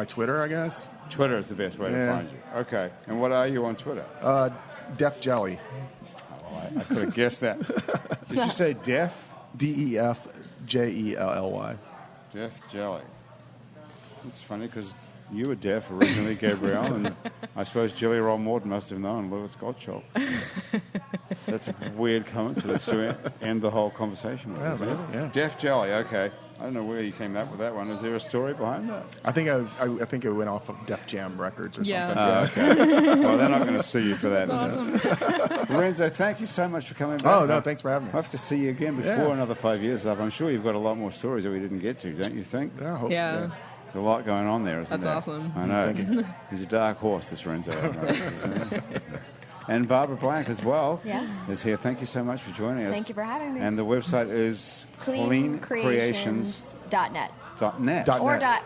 Speaker 2: Twitter, I guess.
Speaker 1: Twitter is the best way to
Speaker 2: Yeah.
Speaker 1: find you. Okay. And what are you on Twitter?
Speaker 2: Def Jelly.
Speaker 1: I could have guessed that. Did you say Def?
Speaker 2: DEFJELLY.
Speaker 1: Def Jelly. It's funny because you were deaf originally, Gabrielle, and I suppose Jelly Roll Morton must have known Lewis Gottschalk. That's a weird coincidence to end the whole conversation with, isn't it?
Speaker 2: Yeah.
Speaker 1: Def Jelly, okay. I don't know where you came up with that one. Is there a story behind that?
Speaker 2: I think it went off of Def Jam Records or
Speaker 4: Yeah.
Speaker 2: something.
Speaker 1: Okay. Well, they're not going to sue you for that, is it? Renzo, thank you so much for coming back.
Speaker 2: Oh, no, thanks for having me.
Speaker 1: I have to see you again before another 5 years is up. I'm sure you've got a lot more stories that we didn't get to, don't you think?
Speaker 2: Yeah, I hope.
Speaker 4: Yeah.
Speaker 1: There's a lot going on there, isn't
Speaker 4: That's
Speaker 1: there?
Speaker 4: awesome.
Speaker 1: I know. He's a dark horse, this Renzo Amariz, isn't he? And Barbara Black as well
Speaker 3: Yes.
Speaker 1: is here. Thank you so much for joining us.
Speaker 3: Thank you for having me.
Speaker 1: And the website is
Speaker 3: cleancreations.net.
Speaker 1: .net.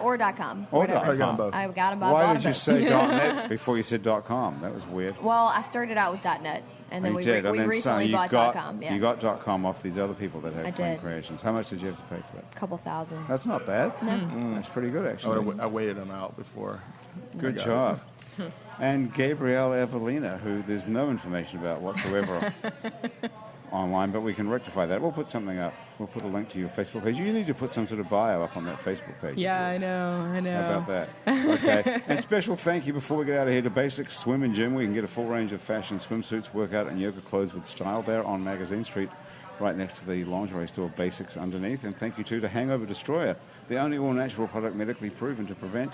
Speaker 3: Or
Speaker 2: .net.
Speaker 3: .com.
Speaker 1: Or
Speaker 3: Whatever.
Speaker 1: .com.
Speaker 2: I got them both.
Speaker 3: I got them both.
Speaker 1: Why
Speaker 3: all
Speaker 1: did
Speaker 3: of
Speaker 1: you
Speaker 3: it.
Speaker 1: say .net before you said .com? That was weird.
Speaker 3: Well, I started out with .net, and then
Speaker 1: You
Speaker 3: we
Speaker 1: did, and then
Speaker 3: recently
Speaker 1: you
Speaker 3: bought
Speaker 1: got,
Speaker 3: .com. Yeah.
Speaker 1: You got .com off these other people that
Speaker 3: I
Speaker 1: had Clean
Speaker 3: did.
Speaker 1: Creations. How much did you have to pay for that?
Speaker 3: a couple thousand.
Speaker 1: That's not bad.
Speaker 3: No.
Speaker 1: That's pretty good, actually.
Speaker 2: I waited them out before.
Speaker 1: Good
Speaker 2: I got
Speaker 1: job. And Gabrielle Evelina, who there's no information about whatsoever online, but we can rectify that. We'll put something up. We'll put a link to your Facebook page. You need to put some sort of bio up on that Facebook page.
Speaker 4: Yeah,
Speaker 1: of
Speaker 4: I
Speaker 1: yours.
Speaker 4: know.
Speaker 1: How about that? Okay. And special thank you before we get out of here to Basics Swim and Gym. We can get a full range of fashion swimsuits, workout, and yoga clothes with style there on Magazine Street, right next to the lingerie store Basics underneath. And thank you too to Hangover Destroyer, the only all-natural product medically proven to prevent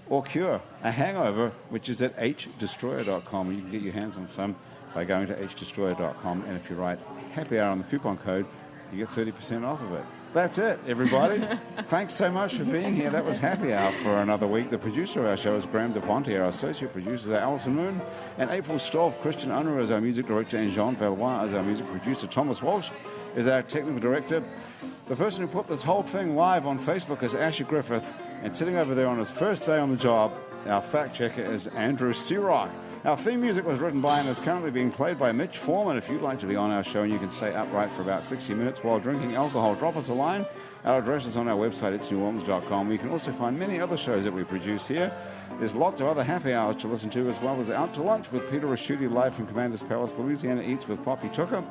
Speaker 1: or cure a hangover, which is at hdestroyer.com. You can get your hands on some by going to hdestroyer.com. And if you write happy hour on the coupon code, you get 30% off of it. That's it, everybody. Thanks so much for being here. That was Happy Hour for another week. The producer of our show is Graham DePonte. Our associate producers are Alison Moon and April Stolf. Christian Unruh is our music director, and Jean Valois is our music producer. Thomas Walsh is our technical director. The person who put this whole thing live on Facebook is Asher Griffith, and sitting over there on his first day on the job, our fact checker is Andrew Searock. Our theme music was written by and is currently being played by Mitch Foreman. If you'd like to be on our show and you can stay upright for about 60 minutes while drinking alcohol, drop us a line. Our address is on our website, itsneworleans.com. You can also find many other shows that we produce here. There's lots of other happy hours to listen to, as well as Out to Lunch with Peter Raschuti live from Commander's Palace, Louisiana Eats with Poppy Tucker,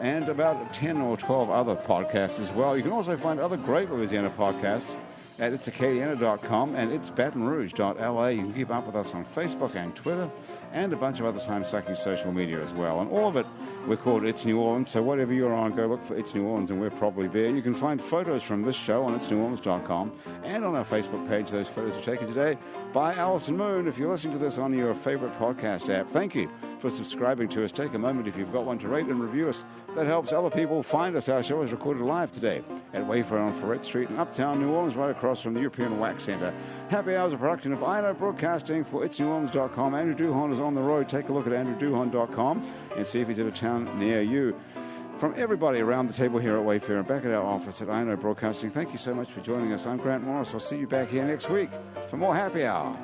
Speaker 1: and about 10 or 12 other podcasts as well. You can also find other great Louisiana podcasts at itsacadiana.com and itsbatonrouge.la. You can keep up with us on Facebook and Twitter and a bunch of other time-sucking social media as well. And all of it, we're called It's New Orleans, so whatever you're on, go look for It's New Orleans, and we're probably there. You can find photos from this show on itsneworleans.com and on our Facebook page. Those photos are taken today by Alison Moon. If you're listening to this on your favorite podcast app, thank you for subscribing to us. Take a moment, if you've got one, to rate and review us. That helps other people find us. Our show is recorded live today at Wayfare on Ferret Street in Uptown New Orleans, right across from the European Wax Center. Happy Hour is a production of I Know Broadcasting for itsneworleans.com. Andrew Duhon is on the road. Take a look at andrewduhon.com and see if he's in a town near you. From everybody around the table here at Wayfare and back at our office at I Know Broadcasting, thank you so much for joining us. I'm Grant Morris. I'll see you back here next week for more Happy Hour.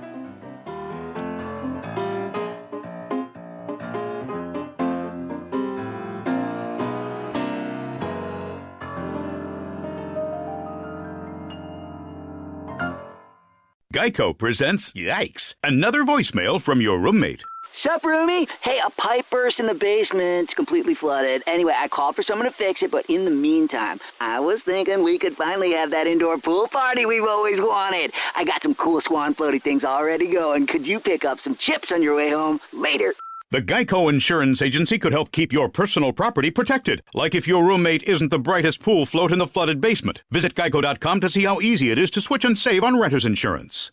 Speaker 8: Geico presents Yikes! Another voicemail from your roommate.
Speaker 9: Sup, roomie? Hey, a pipe burst in the basement. It's completely flooded. Anyway, I called for someone to fix it, but in the meantime, I was thinking we could finally have that indoor pool party we've always wanted. I got some cool swan floaty things already going. Could you pick up some chips on your way home? Later.
Speaker 8: The Geico Insurance Agency could help keep your personal property protected, like if your roommate isn't the brightest pool float in the flooded basement. Visit geico.com to see how easy it is to switch and save on renter's insurance.